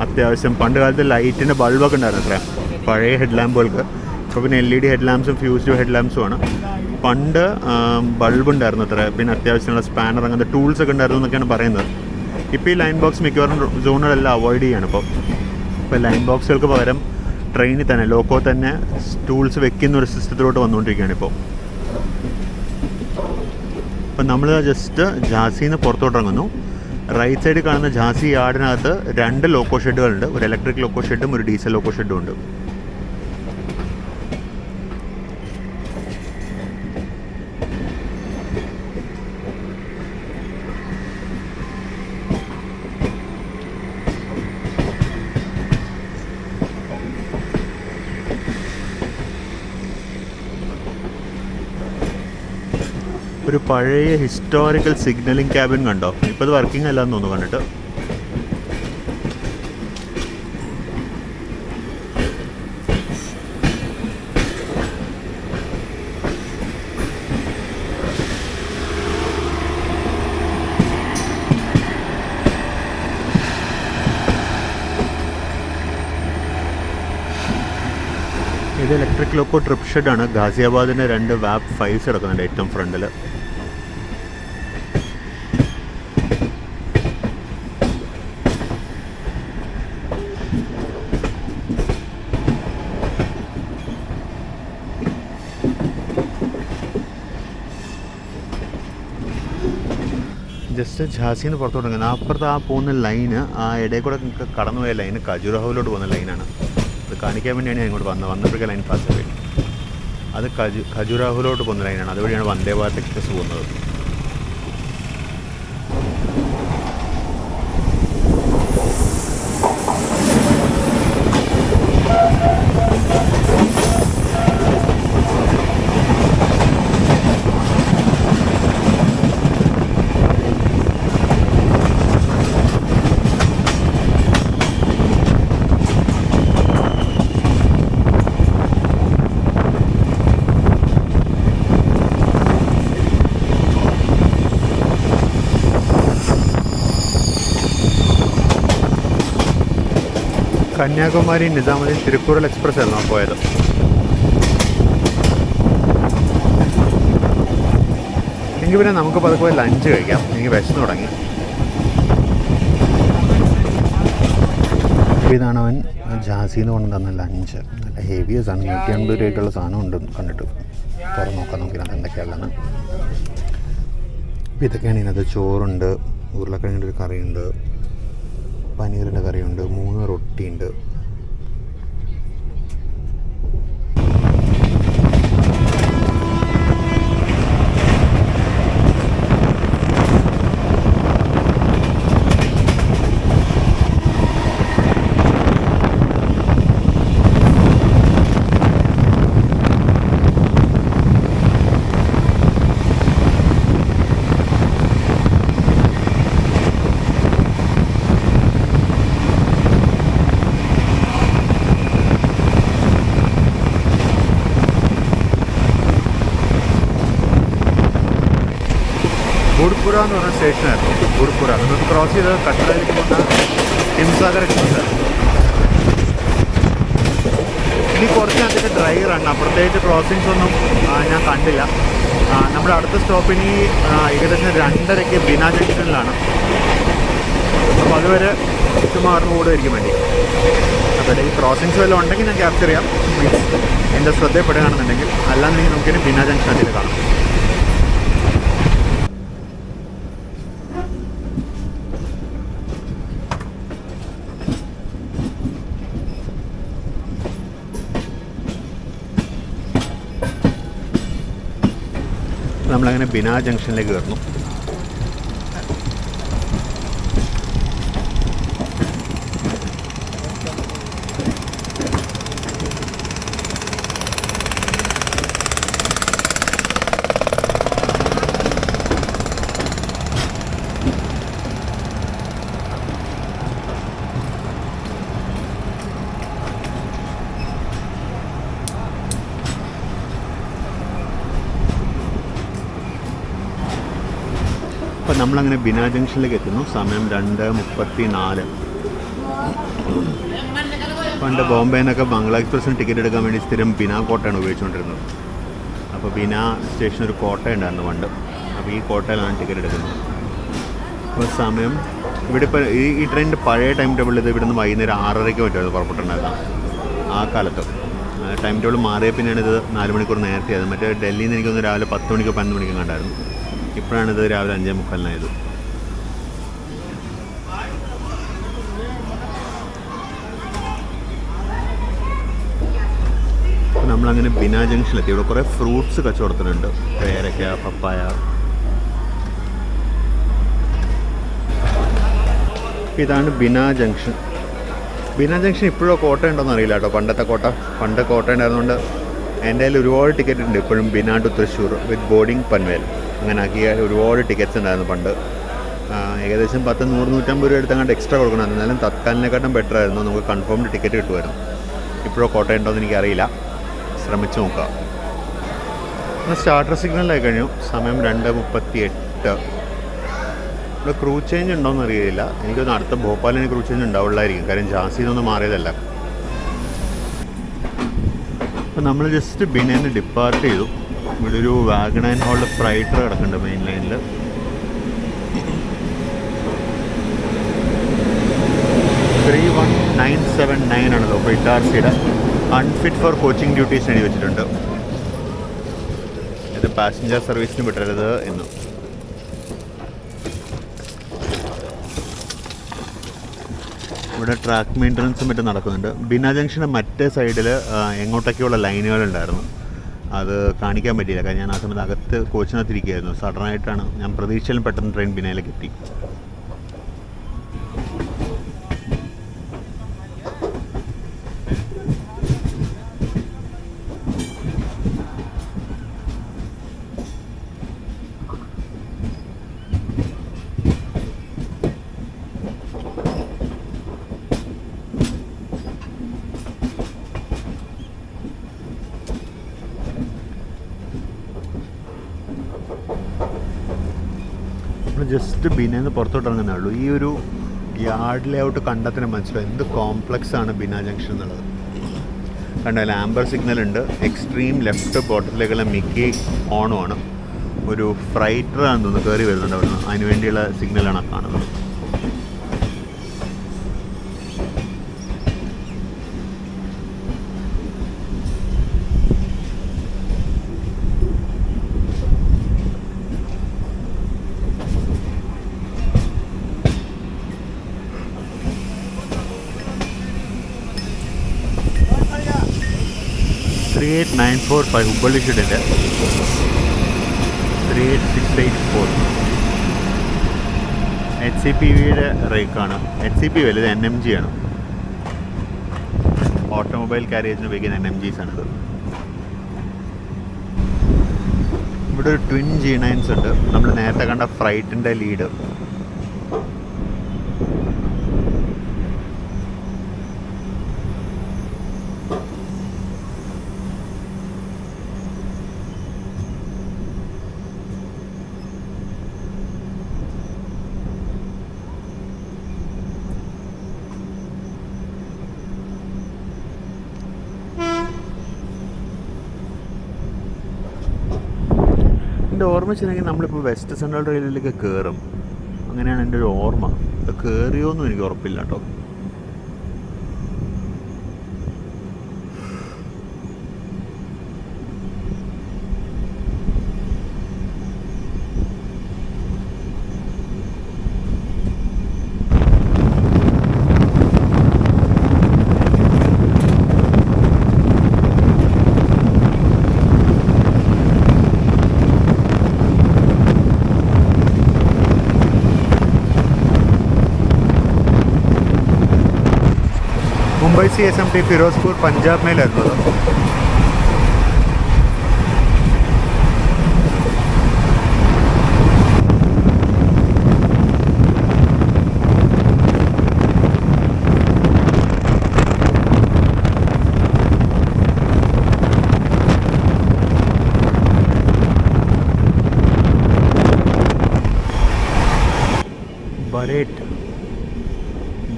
അത്യാവശ്യം പണ്ട് കാലത്ത് ലൈറ്റിൻ്റെ ബൾബൊക്കെ ഉണ്ടായിരുന്നു അത്ര, പഴയ ഹെഡ് ലാമ്പുകൾക്ക്. ഇപ്പോൾ പിന്നെ LED ഹെഡ് ലാമ്പ്സും ഫ്യൂസ്ഡ് ഹെഡ് ലാമ്പ്സുമാണ്. പണ്ട് ബൾബ് ഉണ്ടായിരുന്നു അത്ര, പിന്നെ അത്യാവശ്യമുള്ള സ്പാനർ, അങ്ങനത്തെ ടൂൾസൊക്കെ ഉണ്ടായിരുന്നു എന്നൊക്കെയാണ് പറയുന്നത്. ഇപ്പോൾ ഈ ലൈൻ ബോക്സ് മിക്കവാറും സോണുകളെല്ലാം അവോയ്ഡ് ചെയ്യാണ്. ഇപ്പോൾ ലൈൻ ബോക്സുകൾക്ക് പകരം ട്രെയിനിൽ തന്നെ, ലോക്കോ തന്നെ ടൂൾസ് വെക്കുന്ന ഒരു സിസ്റ്റത്തിലോട്ട് വന്നുകൊണ്ടിരിക്കുകയാണ് ഇപ്പോൾ. അപ്പം നമ്മൾ ജസ്റ്റ് ജാസിയിൽ നിന്ന് പുറത്തോട്ട് ഇറങ്ങുന്നു. റൈറ്റ് സൈഡിൽ കാണുന്ന ജാസി യാർഡിനകത്ത് 2 ലോക്കോ ഷെഡുകളുണ്ട്. ഒരു ഇലക്ട്രിക് ലോക്കോ ഷെഡും ഒരു ഡീസൽ ലോക്കോ ഷെഡും ഉണ്ട്. ഒരു പഴയ ഹിസ്റ്റോറിക്കൽ സിഗ്നലിംഗ് ക്യാബിൻ കണ്ടോ? ഇപ്പോൾ ഇത് വർക്കിംഗ് അല്ലാന്ന് തോന്നുന്നു കണ്ടിട്ട്. ഇത് ഇലക്ട്രിക് ലോക്കോ ട്രിപ്പ് ഷെഡാണ്. ഗാസിയാബാദിൻ്റെ 2 വാപ്പ് 5s കിടക്കുന്നുണ്ട് ഏറ്റവും ഫ്രണ്ടിൽ. ജസ്റ്റ് ഝാസിയിൽ നിന്ന് പുറത്തോട്ട് ഇറങ്ങുന്നത്. അപ്പുറത്ത് ആ പോകുന്ന ലൈന്, ആ ഇടയിൽ കൂടെ കടന്നുപോയ ലൈന് ഖജുരാഹോയിലോട്ട് പോകുന്ന ലൈനാണ്. അത് കാണിക്കാൻ വേണ്ടിയാണ് ഞാൻ ഇങ്ങോട്ട് വന്നപ്പോഴേക്കും ലൈൻ പാസ് പോയി. അത് ഖജുരാഹോയിലോട്ട് പോകുന്ന ലൈനാണ്. അതുവഴിയാണ് വന്ദേ ഭാരത് എക്സ്പ്രസ് പോകുന്നത്. കന്യാകുമാരി നിസാമുദ്ദീൻ തിരുക്കുറൽ എക്സ്പ്രസ് ആയിരുന്നു ആ പോയത്. എങ്കിൽ പിന്നെ നമുക്ക് പതുക്കെ പോയി ലഞ്ച് കഴിക്കാം. എനിക്ക് വിശന്ന് തുടങ്ങി. ഇതാണ് അവൻ ജാസിയിൽ നിന്ന് കൊണ്ടു തന്ന ലഞ്ച്. നല്ല ഹെവിയസ് ആണ്. 150 രൂപയ്ക്കുള്ള സാധനം ഉണ്ട് കണ്ടിട്ട്. തുറന്ന് നോക്കാം നമുക്ക് ഇതിനകത്ത് എന്തൊക്കെയാണെന്ന്. അപ്പോൾ ഇതൊക്കെയാണ് ഇതിനകത്ത്. ചോറുണ്ട്, ഉരുളക്കിഴങ്ങിൻ്റെ ഒരു കറിയുണ്ട്, പനീറിൻ്റെ കറിയുണ്ട്, 3 റൊട്ടിയുണ്ട്. ഗുഡ്പുര എന്ന് പറഞ്ഞ സ്റ്റേഷനായിരുന്നു. ഗുഡ്പുര നമുക്ക് ക്രോസ് ചെയ്ത് കട്ടളയിലേക്ക് പോകുന്ന ഹിംസാഗർ എക്സ്പ്രസ് ആയിരുന്നു. ഇനി കുറച്ച് അതിൻ്റെ ഡ്രൈ റൺ, പ്രത്യേകിച്ച് ക്രോസിങ്സ് ഒന്നും ഞാൻ കണ്ടില്ല. നമ്മുടെ അടുത്ത സ്റ്റോപ്പ് ഇനി ഏകദേശം 2:30 ബിന ജംഗ്ഷനിലാണ്. അപ്പോൾ അതുവരെ ചുമ്മാ അറിഞ്ഞു കൂടുമായിരിക്കും വേണ്ടി. അപ്പോൾ ഈ ക്രോസിങ്സ് വല്ലതും ഉണ്ടെങ്കിൽ ഞാൻ ക്യാപ്ചർ ചെയ്യാം, മീൻസ് എൻ്റെ ശ്രദ്ധപ്പെടുകയാണെന്നുണ്ടെങ്കിൽ. അല്ലാന്നുണ്ടെങ്കിൽ നമുക്കിനി ബിന ജംഗ്ഷൻ അതിൽ കാണാം. നമ്മളങ്ങനെ ബിന ജംഗ്ഷനിലേക്ക് കയറുന്നു. അപ്പോൾ നമ്മളങ്ങനെ ബിന ജംഗ്ഷനിലേക്ക് എത്തുന്നു. സമയം 2:34. പണ്ട് ബോംബെയിൽ നിന്നൊക്കെ ബംഗ്ലാ എക്സ്പ്രസ്സിന് ടിക്കറ്റ് എടുക്കാൻ വേണ്ടി സ്ഥിരം ബിന കോട്ടയാണ് ഉപയോഗിച്ചുകൊണ്ടിരുന്നത്. അപ്പോൾ ബിന സ്റ്റേഷൻ ഒരു കോട്ട ഉണ്ടായിരുന്നു പണ്ട്. അപ്പോൾ ഈ കോട്ടയിലാണ് ടിക്കറ്റ് എടുക്കുന്നത്. അപ്പോൾ സമയം ഇവിടെ ഇപ്പോൾ ഈ ട്രെയിനിൻ്റെ പഴയ ടൈം ടേബിൾ ഇത് ഇവിടുന്ന് വൈകുന്നേരം 6:30 പറ്റുമായിരുന്നു പുറപ്പെട്ടുണ്ടായിരുന്നു ആ കാലത്ത്. ടൈം ടേബിൾ മാറിയ പിന്നെയാണ് ഇത് 4 മണിക്കൂർ നേരത്തെ ആയത്. മറ്റേ ഡൽഹിയിൽ നിന്ന് എനിക്കൊന്ന് രാവിലെ 10 മണിക്കോ 11 മണിക്കോ കണ്ടായിരുന്നു. ഇപ്പോഴാണിത് രാവിലെ 5:45. നമ്മളങ്ങനെ ബിന ജംഗ്ഷനിലെത്തി. ഇവിടെ കുറേ ഫ്രൂട്ട്സ് കച്ചവടത്തിനുണ്ട്. പേരയ്ക്ക, പപ്പായ. ഇതാണ് ബിന ജംഗ്ഷൻ. ബിന ജംഗ്ഷൻ ഇപ്പോഴോ കോട്ട ഉണ്ടോയെന്ന് അറിയില്ല കേട്ടോ. പണ്ടത്തെ കോട്ട, പണ്ട് കോട്ട ഉണ്ടായിരുന്നുകൊണ്ട് എൻ്റെ കയ്യിൽ ഒരുപാട് ടിക്കറ്റ് ഉണ്ട് ഇപ്പോഴും. Bina to Thrissur with boarding Panvel അങ്ങനെ ആക്കിയ ഒരുപാട് ടിക്കറ്റ്സ് ഉണ്ടായിരുന്നു പണ്ട്. ഏകദേശം 100-150 രൂപ എടുത്തങ്ങാണ്ട് എക്സ്ട്രാ കൊടുക്കണം. എന്നാലും തത്കാലിനെക്കാട്ടും ബെറ്റർ ആയിരുന്നു, നമുക്ക് കൺഫേംഡ് ടിക്കറ്റ് കിട്ടുമായിരുന്നു. ഇപ്പോഴോ കോട്ട ഉണ്ടോയെന്ന് എനിക്കറിയില്ല, ശ്രമിച്ചു നോക്കുക. സ്റ്റാർട്ടർ സിഗ്നലായി കഴിഞ്ഞു. സമയം 2:38. ഇവിടെ ക്രൂ ചേഞ്ച് ഉണ്ടോയെന്ന് അറിയില്ല. എനിക്കൊന്ന് അടുത്ത ഭോപ്പാലിന് ക്രൂ ചേഞ്ച് ഉണ്ടാവുള്ളായിരിക്കും, കാര്യം ജാസിയിൽ നിന്നൊന്നും മാറിയതല്ല. അപ്പോൾ നമ്മൾ ജസ്റ്റ് ബിനയിൽ നിന്ന് ഡിപ്പാർട്ട് ചെയ്തു. ഇവിടെ ഒരു വാഗൺ ഹോളിൽ ഫ്രൈറ്റർ കിടക്കുന്നുണ്ട് മെയിൻ ലൈനിൽ. ആണല്ലോ അപ്പോൾ ഇറ്റാർസിയുടെ അൺഫിറ്റ് ഫോർ കോച്ചിങ് ഡ്യൂട്ടീസ് എഴുതി വെച്ചിട്ടുണ്ട്. ഇത് പാസഞ്ചർ സർവീസിന് വിടരുത് എന്ന്. ഇവിടെ ട്രാക്ക് മെയിൻ്റനൻസും മറ്റും നടക്കുന്നുണ്ട്. ബിന ജംഗ്ഷൻ്റെ മറ്റേ സൈഡിൽ എങ്ങോട്ടൊക്കെയുള്ള ലൈനുകളുണ്ടായിരുന്നു, അത് കാണിക്കാൻ പറ്റിയില്ല. കാരണം ഞാൻ ആ സമയത്ത് അകത്ത് കോച്ചിനകത്തിരിക്കുകയായിരുന്നു. സഡനായിട്ടാണ് ഞാൻ പ്രതീക്ഷയിലും പെട്ടെന്ന് ട്രെയിൻ ബിനയിലേക്ക് എത്തി. ജസ്റ്റ് ബിനയിൽ നിന്ന് പുറത്തോട്ട് ഇറങ്ങുന്നേ ഉള്ളൂ. ഈ ഒരു യാർഡ് ലേഔട്ട് കണ്ടത്തിന് മനസ്സിലാവും എന്ത് കോംപ്ലക്സ് ആണ് ബിന ജംഗ്ഷൻ എന്നുള്ളത്. കണ്ടാൽ ആംബർ സിഗ്നൽ ഉണ്ട്. എക്സ്ട്രീം ലെഫ്റ്റ് ബോട്ടത്തിലേക്കുള്ള മിക്കി ഓണുമാണ്. ഒരു ഫ്രൈറ്ററാണെന്ന് തോന്നുന്നു കയറി വരുന്നുണ്ട് അവിടുന്ന്. അതിന് വേണ്ടിയുള്ള സിഗ്നലാണ് കാണുന്നത്. ഹുബ്ബള്ളി ഷെഡിൻ്റെ 38684 HCPVയുടെ റേക്കാണ്. HCP വലുത് NMG ആണ്. ഓട്ടോമൊബൈൽ കാരിയേജിന് ഉപയോഗിക്കുന്ന NMGs ആണിത്. ഇവിടെ ഒരു ട്വിൻ G9s ഉണ്ട്. നമ്മൾ നേരത്തെ കണ്ട ഫ്രൈറ്റിൻ്റെ ലീഡ്. എൻ്റെ ഓർമ്മ വെച്ചിട്ടുണ്ടെങ്കിൽ നമ്മളിപ്പോൾ വെസ്റ്റ് സെൻട്രൽ റെയിൽവേയിലേക്ക് കയറും, അങ്ങനെയാണ് എൻ്റെ ഒരു ഓർമ്മ. അത് കയറിയോന്നും എനിക്ക് ഉറപ്പില്ല കേട്ടോ. मुंबई CSMT फिरोजपुर पंजाब में लगता था.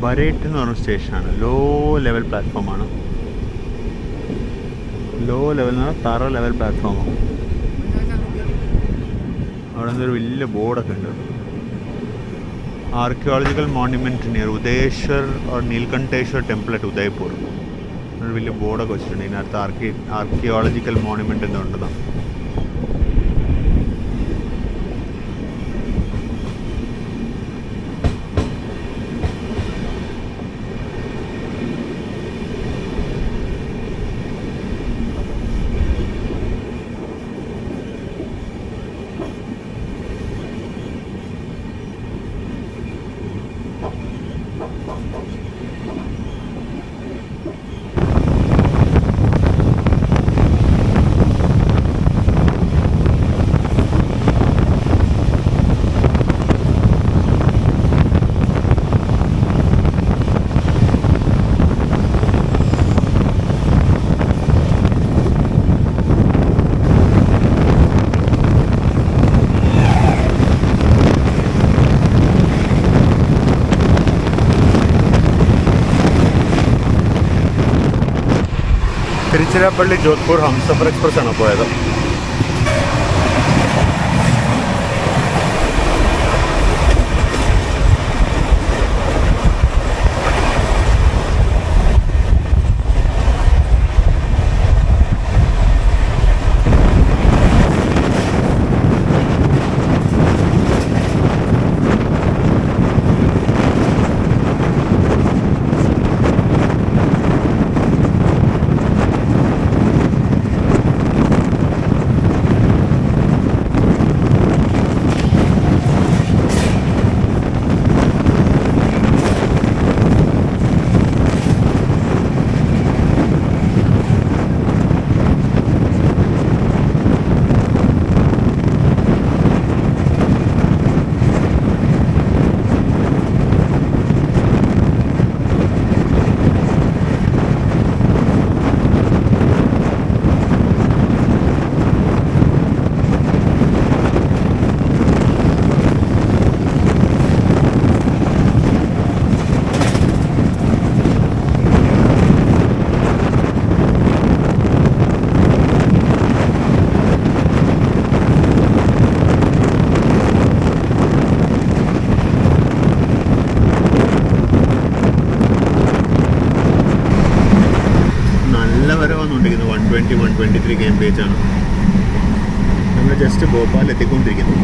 ബരേറ്റ് എന്ന് പറഞ്ഞ സ്റ്റേഷനാണ്. ലോ ലെവൽ പ്ലാറ്റ്ഫോമാണ്. ലോ ലെവൽ എന്ന് പറഞ്ഞാൽ തറ ലെവൽ പ്ലാറ്റ്ഫോമാണ്. അവിടെ നിന്നൊരു വലിയ ബോർഡൊക്കെ ഉണ്ട്. Archaeological monument near Udayeshwar or Neelkantheshwar temple at Udaipur. ഒരു വലിയ ബോർഡൊക്കെ വെച്ചിട്ടുണ്ട്. ഇതിനകത്ത് ആർക്കിയോളജിക്കൽ മോണ്യുമെൻറ്റ് എന്നുണ്ടെന്നാണ്. തിരുച്ചിറപ്പള്ളി ജോധ്പൂർ ഹംസഫർ എക്സ്പ്രസ് ആണ് പോയത്. വന്നുകൊണ്ടിരിക്കുന്നത് 120-123 kmph ആണ്. നമ്മൾ ജസ്റ്റ് ഭോപ്പാൽ എത്തിക്കൊണ്ടിരിക്കുന്നു.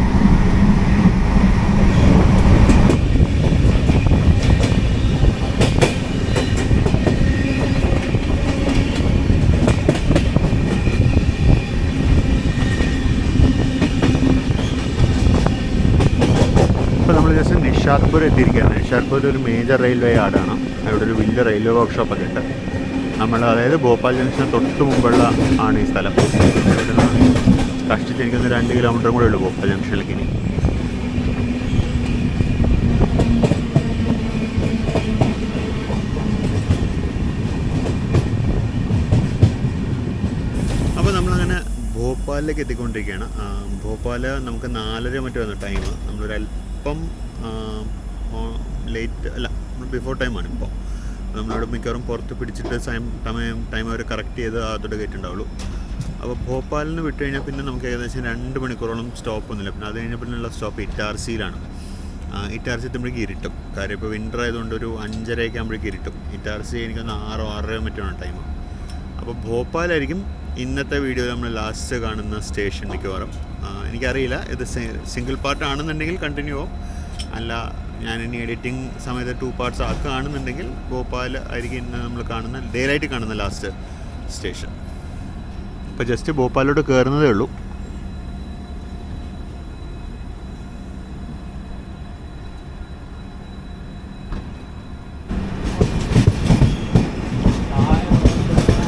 ഇപ്പോൾ നമ്മൾ ജസ്റ്റ് നിഷാദ്പൂർ എത്തിയിരിക്കുകയാണ്. നിഷാദ്പൂർ ഒരു മേജർ റെയിൽവേ യാർഡാണ്. അവിടെ ഒരു വലിയ റെയിൽവേ വർക്ക്ഷോപ്പൊക്കെ ഉണ്ട്. നമ്മൾ അതായത് ഭോപ്പാൽ ജംഗ്ഷന് തൊട്ട് മുമ്പുള്ള ആണ് ഈ സ്ഥലം. ഇവിടെ നിന്ന് കഷ്ടിച്ചെനിക്കൊന്ന് 2 കിലോമീറ്ററും കൂടെ ഉള്ളൂ ഭോപ്പാൽ ജംഗ്ഷനിലേക്ക്. ഇനി അപ്പോൾ നമ്മളങ്ങനെ ഭോപ്പാലിലേക്ക് എത്തിക്കൊണ്ടിരിക്കുകയാണ്. ഭോപ്പാൽ നമുക്ക് 4:30 മറ്റോ വന്നു ടൈം. നമ്മളൊരല്പം ലേറ്റ് അല്ല, ബിഫോർ ടൈമാണ് ഇപ്പോൾ. നമ്മളവിടെ മിക്കവാറും പുറത്ത് പിടിച്ചിട്ട് ടൈം അവർ കറക്റ്റ് ചെയ്ത് അതോടെ കയറ്റുണ്ടാവുള്ളൂ. അപ്പോൾ ഭോപ്പാലിൽ നിന്ന് വിട്ട് കഴിഞ്ഞാൽ പിന്നെ നമുക്ക് ഏകദേശം 2 മണിക്കൂറോളം സ്റ്റോപ്പൊന്നുമില്ല. പിന്നെ അത് കഴിഞ്ഞാൽ പിന്നെയുള്ള സ്റ്റോപ്പ് ഇറ്റാർസിയിലാണ്. ഇറ്റാർസി എത്തുമ്പോഴേക്ക് ഇരുട്ടും. കാര്യം ഇപ്പോൾ വിൻ്റർ ആയതുകൊണ്ട് ഒരു 5:30 ആകുമ്പോഴേക്ക് ഇരുട്ടും. ഇറ്റാർസി എനിക്കൊന്ന് 6-6:30 മറ്റാണ് ടൈം. അപ്പോൾ ഭോപ്പാലായിരിക്കും ഇന്നത്തെ വീഡിയോയിൽ നമ്മൾ ലാസ്റ്റ് കാണുന്ന സ്റ്റേഷൻ മിക്കവാറും. എനിക്കറിയില്ല ഇത് സിംഗിൾ പാർട്ട് ആണെന്നുണ്ടെങ്കിൽ കണ്ടിന്യൂ ആവും, അല്ല ഞാൻ ഇനി എഡിറ്റിംഗ് സമയത്ത് 2 പാർട്സ് ആക്കുകയാണെന്നുണ്ടെങ്കിൽ ഭോപ്പാൽ ആയിരിക്കും ഇന്ന് നമ്മൾ കാണുന്ന ഡേ ലൈറ്റ് കാണുന്ന ലാസ്റ്റ് സ്റ്റേഷൻ. ഇപ്പോൾ ജസ്റ്റ് ഭോപ്പാലിലോട്ട് കയറുന്നതേ ഉള്ളൂ.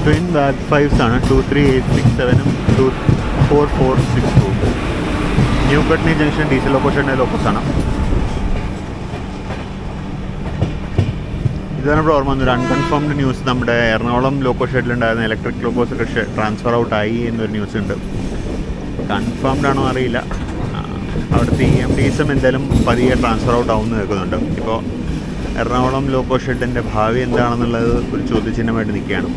ട്വയിൻ ബാക്ക് 5s ആണ്. 23867 24462. ന്യൂ കട്നി ജംഗ്ഷൻ ഡീസൽ ലോക്കോഷൻ്റെ ലോക്കോസാണ്. ഇതാണ് ഇവിടെ ഓർമ്മ വന്നൊരു അൺകൺഫേംഡ് ന്യൂസ്. നമ്മുടെ എറണാകുളം ലോക്കോ ഷെഡിലുണ്ടായിരുന്ന ഇലക്ട്രിക് ലോക്കോസൊക്കെ ട്രാൻസ്ഫർ ഔട്ട് ആയി എന്നൊരു ന്യൂസ് ഉണ്ട്. കൺഫേംഡ് ആണോ അറിയില്ല. അവിടുത്തെ EMDസും എന്തായാലും പതിയെ ട്രാൻസ്ഫർ ഔട്ട് ആവുമെന്ന് കേൾക്കുന്നുണ്ട്. ഇപ്പോൾ എറണാകുളം ലോക്കോ ഷെഡിൻ്റെ ഭാവി എന്താണെന്നുള്ളത് ഒരു ചോദ്യചിഹ്നമായിട്ട് നിൽക്കുകയാണ്.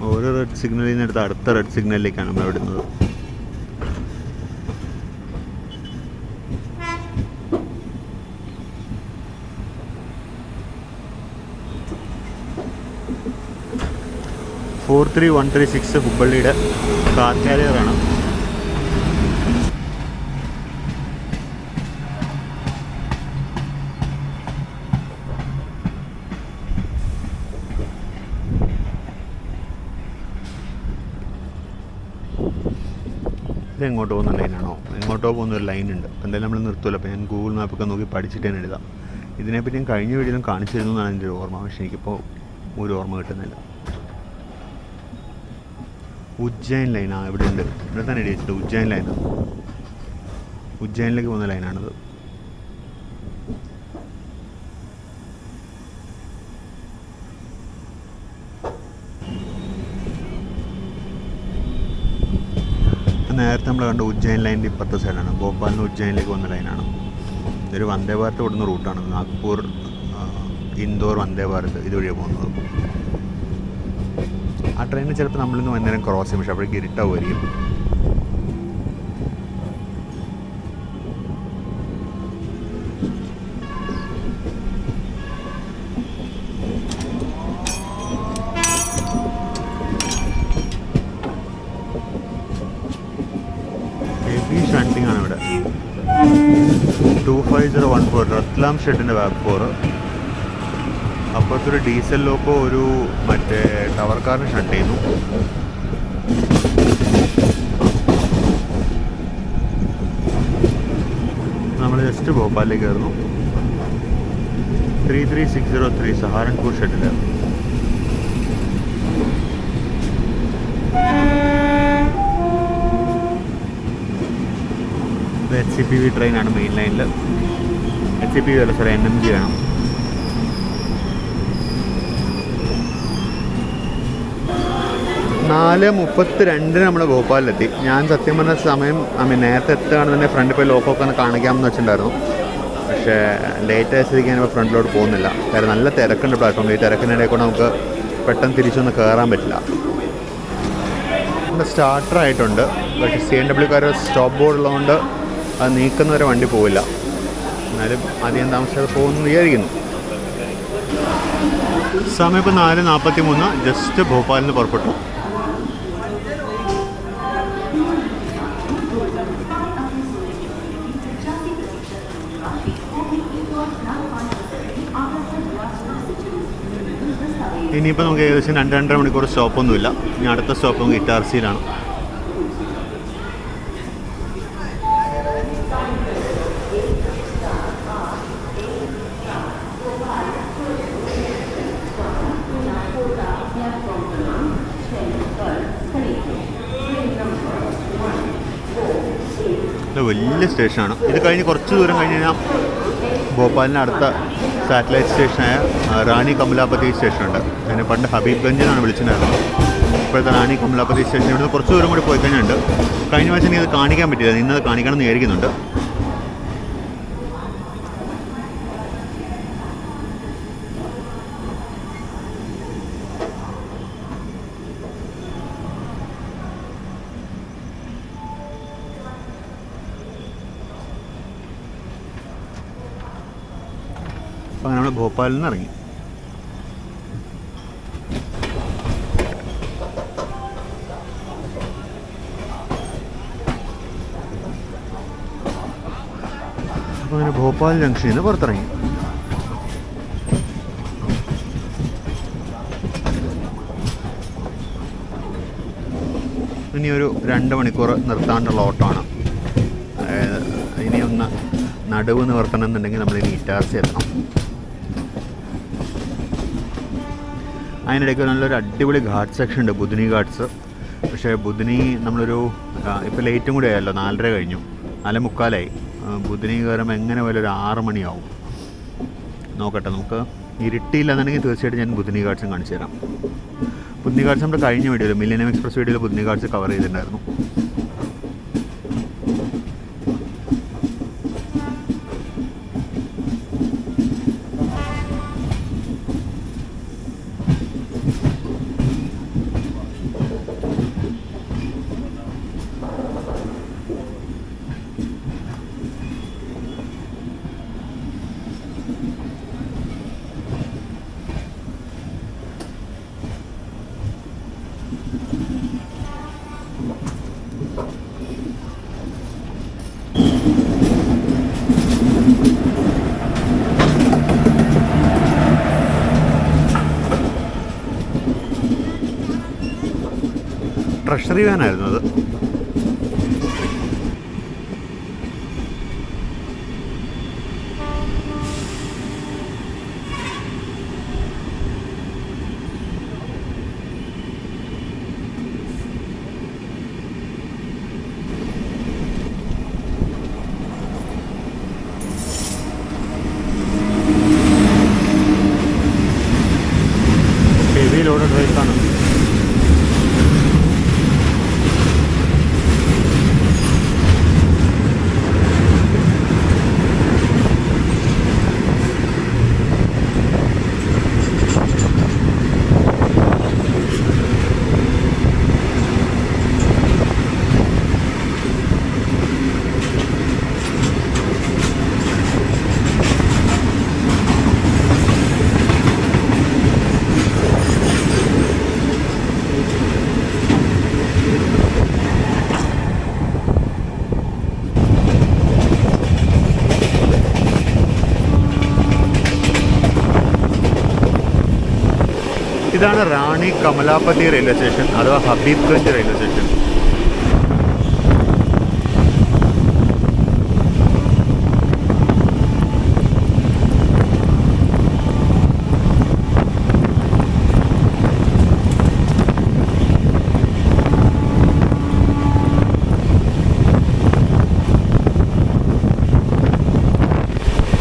ഓരോ റെഡ് സിഗ്നലിൽ നിന്ന് എടുത്ത് അടുത്ത റെഡ് സിഗ്നലിലേക്കാണ് നമ്മൾ വിടുന്നത്. ഫോർ 4136 ഹുബ്ബള്ളിയുടെ കാർ കാരിയറാണ്. ഇത് എങ്ങോട്ടോ പോകുന്ന ലൈനാണോ? എങ്ങോട്ടോ പോകുന്നൊരു ലൈനുണ്ട്. എന്തായാലും നമ്മൾ നിർത്തുമല്ലോ. അപ്പോൾ ഞാൻ ഗൂഗിൾ മാപ്പൊക്കെ നോക്കി പഠിച്ചിട്ട് തന്നെ എഴുതാം. ഇതിനെപ്പറ്റി ഞാൻ കഴിഞ്ഞ വീഡിയോയിലും കാണിച്ചിരുന്നു എന്നാണ് എൻ്റെ ഒരു ഓർമ്മ. പക്ഷേ എനിക്കിപ്പോൾ ഒരു ഓർമ്മ കിട്ടുന്നില്ല. ഉജ്ജയിൻ ലൈനാണ് ഇവിടെ ഉണ്ട്. ഇവിടെ തന്നെ എഴുതി വെച്ചിട്ട് ഉജ്ജയിൻ ലൈനാണ്. ഉജ്ജയിനിലേക്ക് പോകുന്ന ലൈനാണിത്. നേരത്തെ നമ്മൾ കണ്ട ഉജ്ജയിൻ ലൈനിൻ്റെ ഇപ്പുറത്തെ സൈഡാണ്. ഭോപ്പാലിന് ഉജ്ജയിനിലേക്ക് വന്ന ലൈനാണ്. ഇതൊരു വന്ദേ ഭാരത് ഓടുന്ന റൂട്ടാണ്. നാഗ്പൂർ ഇൻഡോർ വന്ദേ ഭാരത് ഇതുവഴിയാണ് പോകുന്നത്. ആ ട്രെയിനിൽ ചിലപ്പോൾ നമ്മളിന്ന് വന്നേരം ക്രോസ് ചെയ്യും, പക്ഷേ അപ്പോഴേക്ക് ഇരുട്ടാവുമായിരിക്കും. ഹെവി ഷണ്ടിങ് ആണ് ഇവിടെ. 25014 റത്ലാം ഷെഡിൻ്റെ ബാക്ക് 4. അപ്പോഴത്തൊരു ഡീസൽ ലോക്കോ ഒരു മറ്റേ ടവർ കാറിന് ഷണ്ട് ചെയ്യുന്നു. നമ്മൾ ജസ്റ്റ് ഭോപ്പാലിലേക്ക് കയറുന്നു. 33603 സഹാരൻപൂർ ഷെഡിൽ. HCPV ട്രെയിനാണ് മെയിൻ ലൈനിൽ. HCPV അല്ല, സോറി, NMG വേണം. നാല് 32 നമ്മൾ ഭോപ്പാലിലെത്തി. ഞാൻ സത്യം പറഞ്ഞ സമയം നേരത്തെ എത്തുകയാണെന്നുണ്ടെങ്കിൽ ഫ്രണ്ടിൽ പോയി ലോക്കൊക്കെ ഒന്ന് കാണിക്കാമെന്ന് വെച്ചിട്ടുണ്ടായിരുന്നു. പക്ഷേ ലേറ്റ് ആയ സ്ഥിതിക്ക് ഞാനിപ്പോൾ ഫ്രണ്ടിലോട്ട് പോകുന്നില്ല. കാര്യം നല്ല തിരക്കുണ്ട് പ്ലാറ്റ്ഫോമിൽ. ഈ തിരക്കിനിടയിൽ കൂടെ നമുക്ക് പെട്ടെന്ന് തിരിച്ചൊന്ന് കയറാൻ പറ്റില്ല. നമ്മുടെ സ്റ്റാർട്ടർ ആയിട്ടുണ്ട്, പക്ഷേ CNWക്കാർ സ്റ്റോപ്പ് ബോർഡ് ഉള്ളതുകൊണ്ട് അത് നീക്കുന്നവരെ വണ്ടി പോവില്ല. എന്നാലും അധികം താമസിച്ചത് പോകുമെന്ന് വിചാരിക്കുന്നു. സമയം ഇപ്പോൾ 4:43. ജസ്റ്റ് ഭോപ്പാലിൽ നിന്ന് പുറപ്പെട്ടു. ഇനിയിപ്പോൾ നമുക്ക് ഏകദേശം 2-2.5 മണിക്കൂർ സ്റ്റോപ്പൊന്നുമില്ല. ഇനി അടുത്ത സ്റ്റോപ്പ് നമുക്ക് ഇറ്റാർസിയിലാണ്. വലിയ സ്റ്റേഷനാണ്. ഇത് കഴിഞ്ഞ് കുറച്ച് ദൂരം കഴിഞ്ഞ് കഴിഞ്ഞാൽ ഭോപ്പാലിൻ്റെ അടുത്ത സാറ്റലൈറ്റ് സ്റ്റേഷനായ റാണി കമലാപതി സ്റ്റേഷനുണ്ട്. അതിനെ പണ്ട് ഹബീബ്ഗഞ്ച് എന്നാണ് വിളിച്ചിട്ടുണ്ടായിരുന്നത്. ഇപ്പോഴത്തെ റാണി കമലാപതി സ്റ്റേഷൻ ഇവിടുന്ന് കുറച്ച് ദൂരം കൂടി പോയി കഴിഞ്ഞുണ്ട്. കഴിഞ്ഞ പ്രാവശ്യം എനിക്ക് അത് കാണിക്കാൻ പറ്റില്ല, ഇന്നത് കാണിക്കണം എന്ന് വിചാരിക്കുന്നുണ്ട്. അപ്പോൾ അങ്ങനെ നമ്മൾ ഭോപ്പാലിൽ നിന്ന് ഇറങ്ങി. അപ്പോൾ അങ്ങനെ ഭോപ്പാൽ ജംഗ്ഷനിൽ നിന്ന് പുറത്തിറങ്ങി. ഇനിയൊരു 2 മണിക്കൂർ നിർത്താണ്ടുള്ള ഓട്ടമാണ്. അതായത് ഇനിയൊന്ന് നടുവ് നിവർത്തണം എന്നുണ്ടെങ്കിൽ നമ്മളിനി ഇറ്റാർസി എത്തണം. അതിനിടയ്ക്ക് നല്ലൊരു അടിപൊളി ഘാട്ട് സെക്ഷൻ ഉണ്ട്, ബുധനി ഘാട്ട്സ്. പക്ഷേ ബുധനി നമ്മളൊരു ഇപ്പോൾ ലേറ്റും കൂടി ആയല്ലോ, 4:30 കഴിഞ്ഞു, 4:45. ബുധനി കയറുമ്പോൾ എങ്ങനെ പോലും ഒരു 6 മണിയാവും. നോക്കട്ടെ, നമുക്ക് ഇരുട്ടിയില്ലെന്നുണ്ടെങ്കിൽ തീർച്ചയായിട്ടും ഞാൻ ബുധനി ഘാട്ട്സും കാണിച്ചു തരാം. ബുധനി ഘാട്ട്സ് നമ്മുടെ കഴിഞ്ഞ വീഡിയോയിൽ, മില്ലേനിയം എക്സ്പ്രസ് വീഡിയോയിൽ ബുധനി ഘാട്ട്സ് കവർ ചെയ്തിട്ടുണ്ടായിരുന്നു. ട്രഷറി വാനായിരുന്നു അത്. ഹെവി ലോഡഡ് ബൈക്കാണ്. ഇതാണ് റാണി കമലാപതി റെയിൽവേ സ്റ്റേഷൻ അഥവാ Habibganj railway station.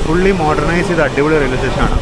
Fully modernise ചെയ്ത അടിപൊളി റെയിൽവേ സ്റ്റേഷനാണ്.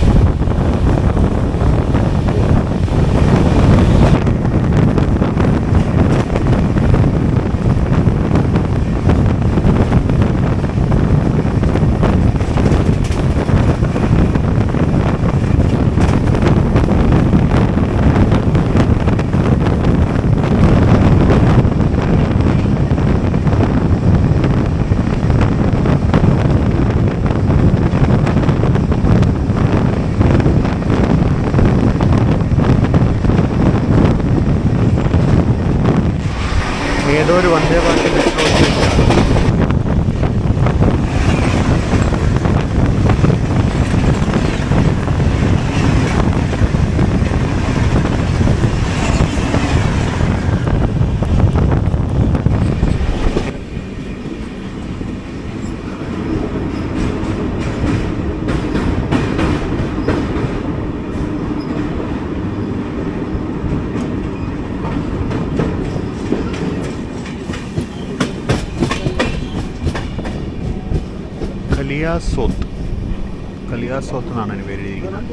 ഏതോ ഒരു വന്ദേ ഭാരത് മെട്രോ സ്റ്റേഷനാണ്. കലിയാസോത്ത് എന്നാണ് അതിന് പേര് എഴുതിയിരിക്കുന്നത്.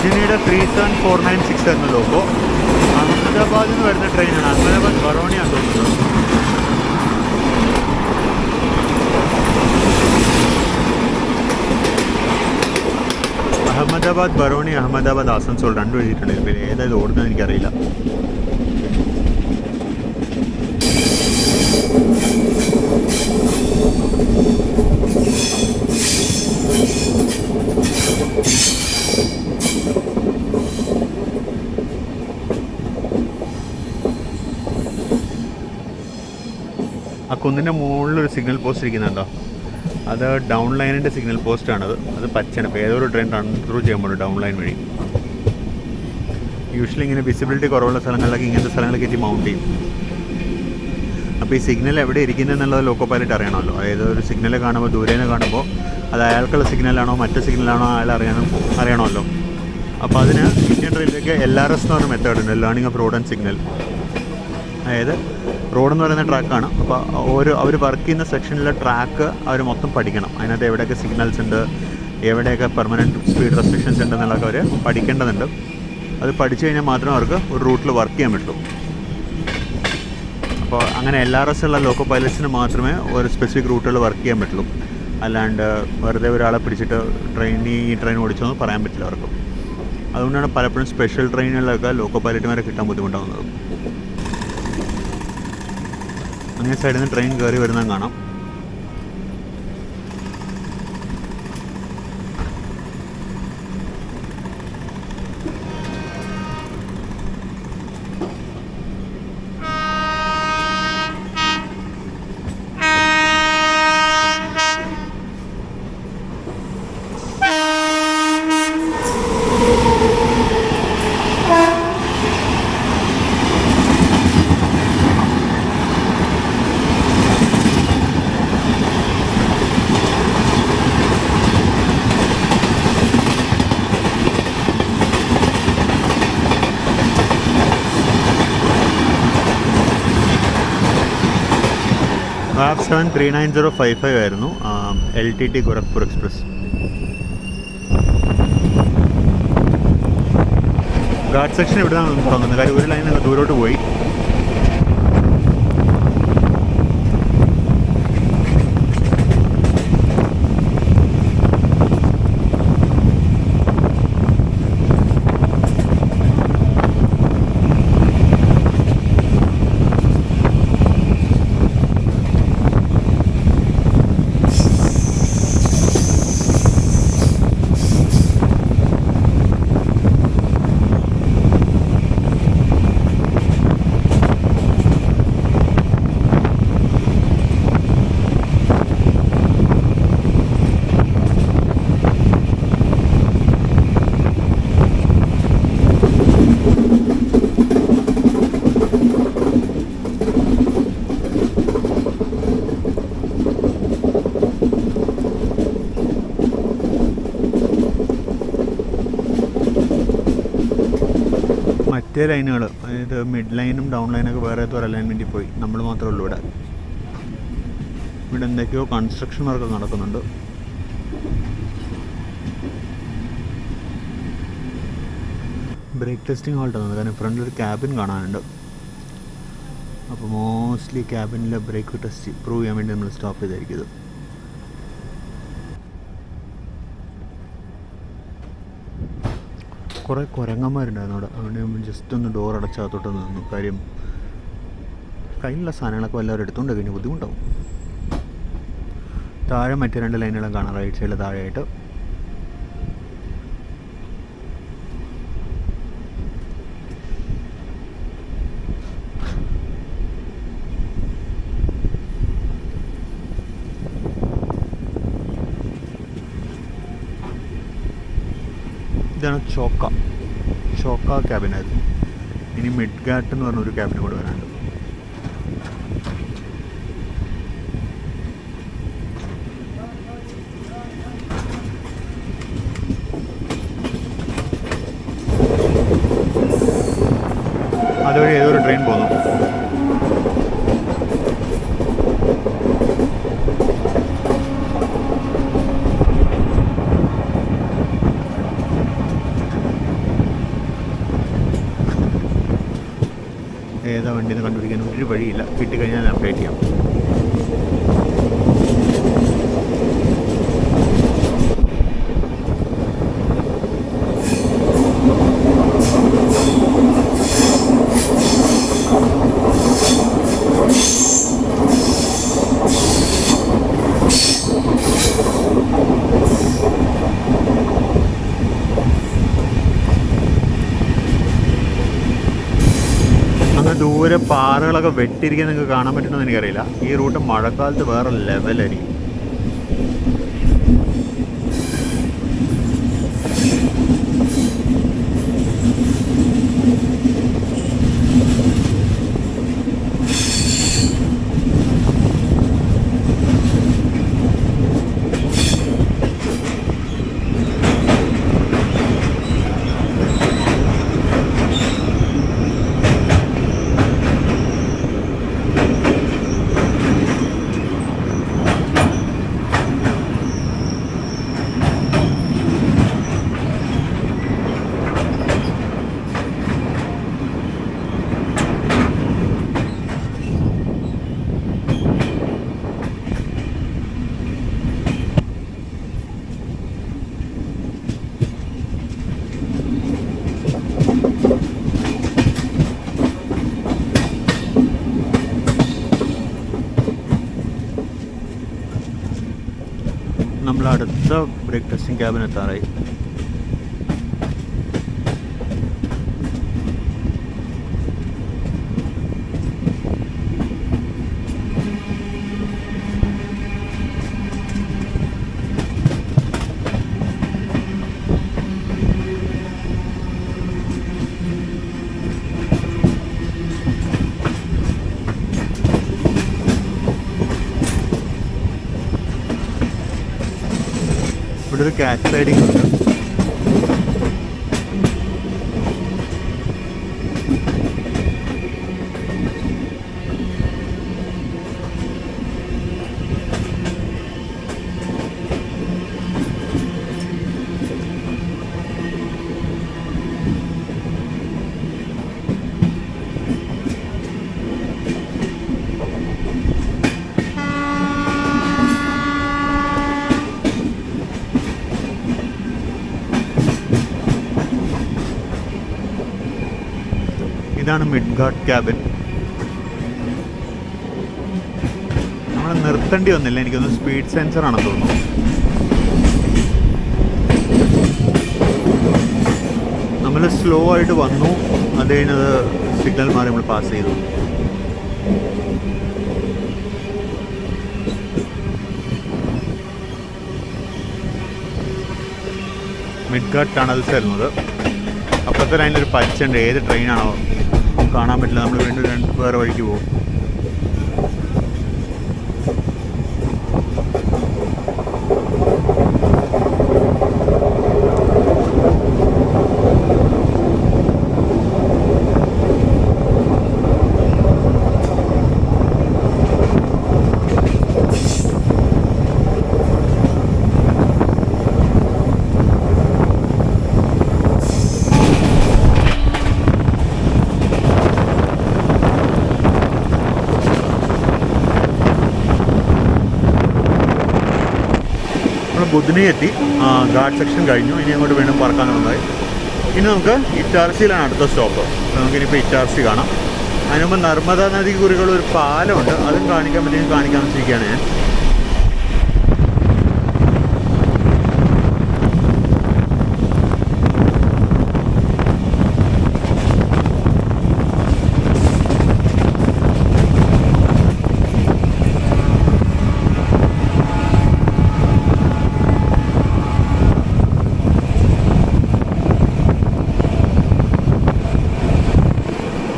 രജനിയുടെ 37496 എന്ന ലോഗോ. അഹമ്മദാബാദിൽ നിന്ന് വരുന്ന ട്രെയിനാണ്. അഹമ്മദാബാദ് ബറോണിയാണ് തോന്നുന്നത്. അഹമ്മദാബാദ് ബറോണി, അഹമ്മദാബാദ് ആസൻസോൾ രണ്ടും എഴുതിയിട്ടുണ്ട്. പിന്നെ ഏതായത് ഓടുന്നത് എനിക്കറിയില്ല. ആ കുന്നിൻ്റെ മുകളിലൊരു സിഗ്നൽ പോസ്റ്റ് ഇരിക്കുന്നുണ്ടോ? അത് ഡൗൺ ലൈനിൻ്റെ സിഗ്നൽ പോസ്റ്റാണത്. അത് പച്ചയാണ്. ഇപ്പോൾ ഏതൊരു ട്രെയിൻ റൺ ത്രൂ ചെയ്യുമ്പോൾ ഡൗൺ ലൈൻ വഴി യൂഷ്വലി ഇങ്ങനെ വിസിബിലിറ്റി കുറവുള്ള സ്ഥലങ്ങളിലൊക്കെ ഇങ്ങനത്തെ സ്ഥലങ്ങളൊക്കെ എത്തി മൗണ്ട് ചെയ്യും. അപ്പോൾ ഈ സിഗ്നൽ എവിടെ ഇരിക്കുന്നത് എന്നുള്ളത് ലോക്കോ പൈലറ്റ് അറിയണമല്ലോ. അതായത് ഒരു സിഗ്നൽ കാണുമ്പോൾ ദൂരേന്ന് കാണുമ്പോൾ അത് അയാൾക്കുള്ള സിഗ്നലാണോ മറ്റു സിഗ്നലാണോ അയാൾ അറിയണമല്ലോ. അപ്പോൾ അതിന് ഇന്ത്യൻ റെയിൽവേക്ക് LRS എന്ന് പറഞ്ഞ മെത്തേഡ് ഉണ്ട്, learning off road and signal. അതായത് റോഡ് എന്ന് പറയുന്ന ട്രാക്കാണ്. അപ്പോൾ അവർ വർക്ക് ചെയ്യുന്ന സെക്ഷനിലെ ട്രാക്ക് അവർ മൊത്തം പഠിക്കണം. അതിനകത്ത് എവിടെയൊക്കെ സിഗ്നൽസ് ഉണ്ട്, എവിടെയൊക്കെ പെർമനൻറ്റ് സ്പീഡ് റെസ്ട്രിക്ഷൻസ് ഉണ്ടെന്നുള്ളതൊക്കെ അവർ പഠിക്കേണ്ടതുണ്ട്. അത് പഠിച്ചു കഴിഞ്ഞാൽ മാത്രമേ അവർക്ക് ഒരു റൂട്ടിൽ വർക്ക് ചെയ്യാൻ പറ്റൂ. അപ്പോൾ അങ്ങനെ LRS ഉള്ള ലോക്കോ പൈലറ്റ്സിന് മാത്രമേ ഒരു സ്പെസിഫിക് റൂട്ടുകളിൽ വർക്ക് ചെയ്യാൻ പറ്റുള്ളൂ. അല്ലാണ്ട് വെറുതെ ഒരാളെ പിടിച്ചിട്ട് ഈ ട്രെയിൻ ഓടിച്ചോന്ന് പറയാൻ പറ്റില്ല അവർക്ക്. അതുകൊണ്ടാണ് പലപ്പോഴും സ്പെഷ്യൽ ട്രെയിനുകളിലൊക്കെ ലോക്കോ പൈലറ്റുമാരെ കിട്ടാൻ ബുദ്ധിമുട്ടാകുന്നത്. അങ്ങനെ സൈഡിൽ നിന്ന് ട്രെയിൻ കയറി വരുന്നത് കാണാം. വാബ് 739055 ആയിരുന്നു LTT Gorakhpur express. Guard section ഇവിടെ നിന്നാണ് തുടങ്ങുന്നത്. കാര്യം ഒരു ലൈൻ ദൂരോട്ട് പോയി. മറ്റേ ലൈനുകൾ, അതായത് മിഡ് ലൈനും ഡൗൺ ലൈനൊക്കെ വേറെ ഒരു അലൈൻമെൻറ്റിൽ പോയി. നമ്മൾ മാത്രമേ ഉള്ളൂ ഇവിടെ. ഇവിടെ എന്തൊക്കെയോ കൺസ്ട്രക്ഷൻ വർക്ക് നടക്കുന്നുണ്ട്. ബ്രേക്ക് ടെസ്റ്റിംഗ് ഹാൾട്ടാണ്. കാരണം ഫ്രണ്ടിലൊരു ക്യാബിൻ കാണാനുണ്ട്. അപ്പോൾ മോസ്റ്റ്ലി ക്യാബിനിലെ ബ്രേക്ക് ടെസ്റ്റ് പ്രൂവ് ചെയ്യാൻ വേണ്ടി നമ്മൾ സ്റ്റോപ്പ് ചെയ്തായിരിക്കും ഇത്. കുറേ കുരങ്ങന്മാരുണ്ടായിരുന്നു അവിടെ. അതുകൊണ്ട് നമ്മൾ ജസ്റ്റ് ഒന്ന് ഡോർ അടച്ചകത്തോട്ട് നിന്നു. കാര്യം കയ്യിലുള്ള സാധനങ്ങളൊക്കെ എല്ലാവരും എടുത്തുകൊണ്ട് കഴിഞ്ഞ് ബുദ്ധിമുട്ടാവും. താഴെ മറ്റു 2 ലൈനുകളും കാണാം, റൈറ്റ് സൈഡിൽ താഴെയായിട്ട്. ഇതാണ് ചോക്ക ക്യാബിനായിരുന്നു. ഇനി മിഡ് ഗാട്ട് എന്ന് പറഞ്ഞൊരു ക്യാബിൻ കൂടെ വരാനുണ്ട്. അതുവഴി ഏതൊരു ട്രെയിൻ പോകുന്നു. ഉണ്ടെന്ന് കണ്ടുപിടിക്കാൻ ഒരു വഴിയില്ല. കിട്ടിക്കഴിഞ്ഞാൽ ഞാൻ അപ്ഡേറ്റ് ചെയ്യാം. ദൂരെ പാറകളൊക്കെ വെട്ടിയിരിക്കാൻ നിങ്ങൾക്ക് കാണാൻ പറ്റുമെന്ന് എനിക്കറിയില്ല. ഈ റൂട്ട് മഴക്കാലത്ത് വേറെ ലെവലായിരിക്കും. നമ്മൾ അടുത്ത ബ്രേക്ക് ടെസ്റ്റിംഗ് ക്യാബിന് എത്താറായി. ഇവിടെ ഒരു കാറ്റ് റൈഡിംഗ് ഉണ്ട്. ഇതാണ് മിഡ്ഗാർഡ് ക്യാബിൻ. നമ്മൾ നിർത്തേണ്ടി വന്നില്ല, എനിക്കൊന്ന് സ്പീഡ് സെൻസർ ആണെന്ന് തോന്നുന്നു. നമ്മൾ സ്ലോ ആയിട്ട് വന്നു, അത് കഴിഞ്ഞത് സിഗ്നൽ മാറി നമ്മൾ പാസ് ചെയ്തു. മിഡ്ഗാർഡ് ടണൽസ് വരുന്നത് അപ്പോഴത്തെ അതിൻ്റെ ഒരു പച്ചുണ്ട്. ഏത് ട്രെയിനാണോ കാണാൻ പറ്റില്ല. നമ്മൾ വീണ്ടും വേറെ വഴിക്ക് പോകും. ബുധനി എത്തി, ഗാർഡ് സെക്ഷൻ കഴിഞ്ഞു. ഇനി അങ്ങോട്ട് വീണ്ടും പറക്കാൻ തുടങ്ങായി. ഇനി നമുക്ക് ഇറ്റാർസിയിലാണ് അടുത്ത സ്റ്റോപ്പ്. നമുക്കിനിപ്പോൾ ഇറ്റാർസി കാണാം. അതിന് മുമ്പ് നർമ്മദാ നദി കുറികളുള്ള ഒരു പാലമുണ്ട്, അതും കാണിക്കാൻ പറ്റുമെങ്കിൽ കാണിക്കാൻ വെച്ചിരിക്കുകയാണ് ഞാൻ.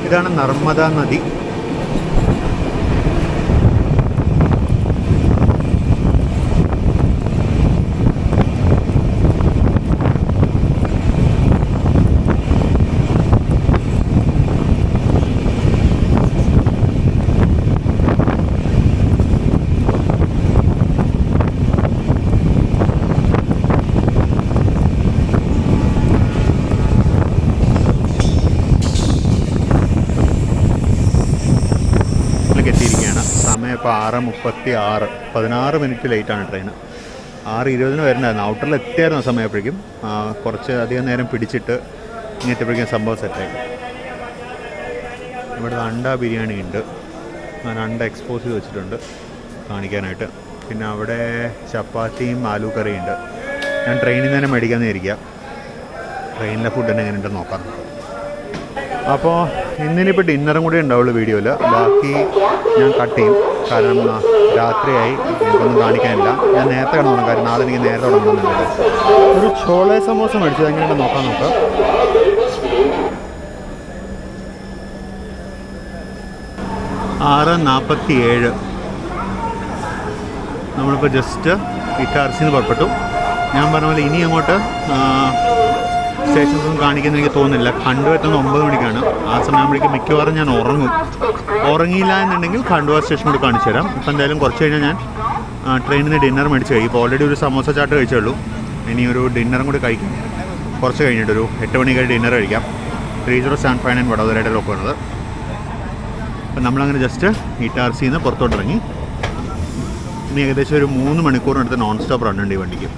ഇതാണ് നർമ്മദാ നദി. സമയം ഇപ്പോൾ 6:36, 16 മിനിറ്റ് ലേറ്റാണ് ട്രെയിൻ. 6:20 വരുന്നതായിരുന്നു. ഔട്ടറിൽ എത്തിയായിരുന്നു സമയപ്പോഴേക്കും. കുറച്ച് അധികം നേരം പിടിച്ചിട്ട് ഇങ്ങനെപ്പോഴേക്കും സംഭവം സെറ്റായി. ഇവിടെ അണ്ട ബിരിയാണി ഉണ്ട്, ഞാൻ അണ്ട എക്സ്പോസ് ചെയ്ത് വെച്ചിട്ടുണ്ട് കാണിക്കാനായിട്ട്. പിന്നെ അവിടെ ചപ്പാത്തിയും ആലു കറിയും ഉണ്ട്. ഞാൻ ട്രെയിനിൽ നിന്ന് തന്നെ മേടിക്കാമെന്ന് ഇരിക്കുക. ട്രെയിനിലെ ഫുഡ് തന്നെ എങ്ങനെയുണ്ടെന്ന് നോക്കാം. അപ്പോൾ ഇന്നിനിപ്പോൾ ഡിന്നറും കൂടി ഉണ്ടാവുള്ളൂ വീഡിയോയിൽ. ബാക്കി ഞാൻ കട്ട് ചെയ്യും, കാരണം രാത്രിയായി, എനിക്കൊന്നും കാണിക്കാനില്ല. ഞാൻ നേരത്തെ കിടന്നു, കാര്യം നാളെ എനിക്ക് നേരത്തെ തുടങ്ങുന്നുണ്ട്. ഒരു ചോള സമോസ മേടിച്ചത് എങ്ങനെയുണ്ടെന്ന് നോക്കാം. 6:47 നമ്മളിപ്പോൾ ജസ്റ്റ് ഇറ്റാർസിൽ നിന്ന് പുറപ്പെട്ടു. ഞാൻ പറഞ്ഞ പോലെ ഇനി അങ്ങോട്ട് സ്റ്റേഷൻസൊന്നും കാണിക്കുന്ന എനിക്ക് തോന്നുന്നില്ല. ഖണ്ഡുവ എത്തുന്ന 9 മണിക്കാണ്. ആ സമയമാകുമ്പോഴേക്കും മിക്കവാറും ഞാൻ ഉറങ്ങിയില്ല എന്നുണ്ടെങ്കിൽ ഖണ്ഡുവ സ്റ്റേഷൻ കൂടി കാണിച്ചു തരാം. ഇപ്പം എന്തായാലും കുറച്ച് കഴിഞ്ഞാൽ ഞാൻ ട്രെയിനിൽ നിന്ന് ഡിന്നർ മേടിച്ച് കഴിയും. ഇപ്പോൾ ഓൾറെഡി ഒരു സമോസ ചാട്ട് കഴിച്ചുള്ളൂ. ഇനി ഒരു ഡിന്നറും കൂടി കഴിക്കും കുറച്ച് കഴിഞ്ഞിട്ട്. ഒരു 8 മണിക്കായി ഡിന്നർ കഴിക്കാം. 3075 വടോദരയുടെ ലോക്കമാണത്. അപ്പം നമ്മളങ്ങനെ ജസ്റ്റ് ഇറ്റാർസിയിൽ നിന്ന് പുറത്തോട്ടിറങ്ങി. ഇനി ഏകദേശം ഒരു 3 മണിക്കൂറിനടുത്ത് നോൺ സ്റ്റോപ്പ് റണ്ണുണ്ട് ഈ വണ്ടിക്ക്.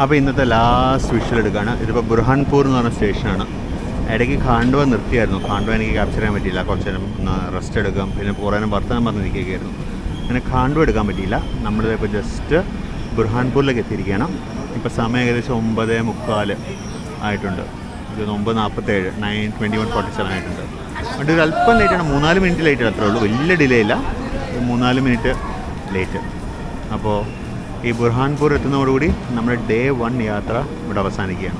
അപ്പോൾ ഇന്നത്തെ ലാസ്റ്റ് വിഷ്വൽ എടുക്കുകയാണ്. ഇതിപ്പോൾ ബുർഹാൻപൂർ എന്ന് പറഞ്ഞ സ്റ്റേഷനാണ്. ഇടയ്ക്ക് ഖാണ്ഡുവ നിർത്തിയായിരുന്നു. ഖാണ്ഡുവ എനിക്ക് ക്യാപ്ചർ ചെയ്യാൻ പറ്റിയില്ല. കുറച്ച് നേരം റെസ്റ്റ് എടുക്കാം, പിന്നെ കുറേ വർത്തമാനം പറഞ്ഞ് നിൽക്കുകയായിരുന്നു. അങ്ങനെ ഖാണ്ഡുവ എടുക്കാൻ പറ്റിയില്ല. നമ്മളിപ്പോൾ ജസ്റ്റ് ബുർഹാൻപൂരിലേക്ക് എത്തിയിരിക്കുകയാണ്. ഇപ്പോൾ സമയം ഏകദേശം 9:45 ആയിട്ടുണ്ട്. ഇത് 9:47, 9:21:47 ആയിട്ടുണ്ട്. അതുകൊണ്ട് ഒരു അല്പം ലേറ്റാണ്, 3-4 മിനിറ്റ് ലേറ്റ് അത്രേ ഉള്ളൂ. വലിയ ഡിലേ ഇല്ല, 3-4 മിനിറ്റ് ലേറ്റ്. അപ്പോൾ ഈ ബുർഹാൻപൂർ എത്തുന്നതോടുകൂടി നമ്മുടെ ഡേ 1 യാത്ര ഇവിടെ അവസാനിക്കുകയാണ്.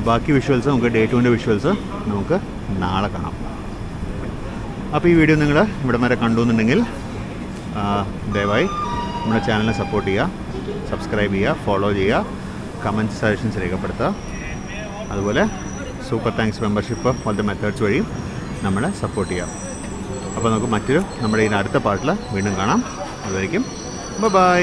ബാക്കി വിഷ്വൽസ് നമുക്ക് ഡേ 2ൻ്റെ വിഷ്വൽസ് നമുക്ക് നാളെ കാണാം. അപ്പോൾ ഈ വീഡിയോ നിങ്ങൾ ഇവിടെ വരെ കണ്ടു എന്നുണ്ടെങ്കിൽ ദയവായി നമ്മുടെ ചാനലിനെ സപ്പോർട്ട് ചെയ്യുക, സബ്സ്ക്രൈബ് ചെയ്യുക, ഫോളോ ചെയ്യുക, കമൻറ്റ് സജഷൻസ് രേഖപ്പെടുത്തുക. അതുപോലെ സൂപ്പർ താങ്ക്സ് മെമ്പർഷിപ്പ് പോലത്തെ മെത്തേഡ്സ് വഴിയും നമ്മളെ സപ്പോർട്ട് ചെയ്യുക. അപ്പോൾ നമുക്ക് നമ്മുടെ ഈ അടുത്ത പാർട്ടിൽ വീണ്ടും കാണാം. അതുവരെയ്ക്കും ബൈ.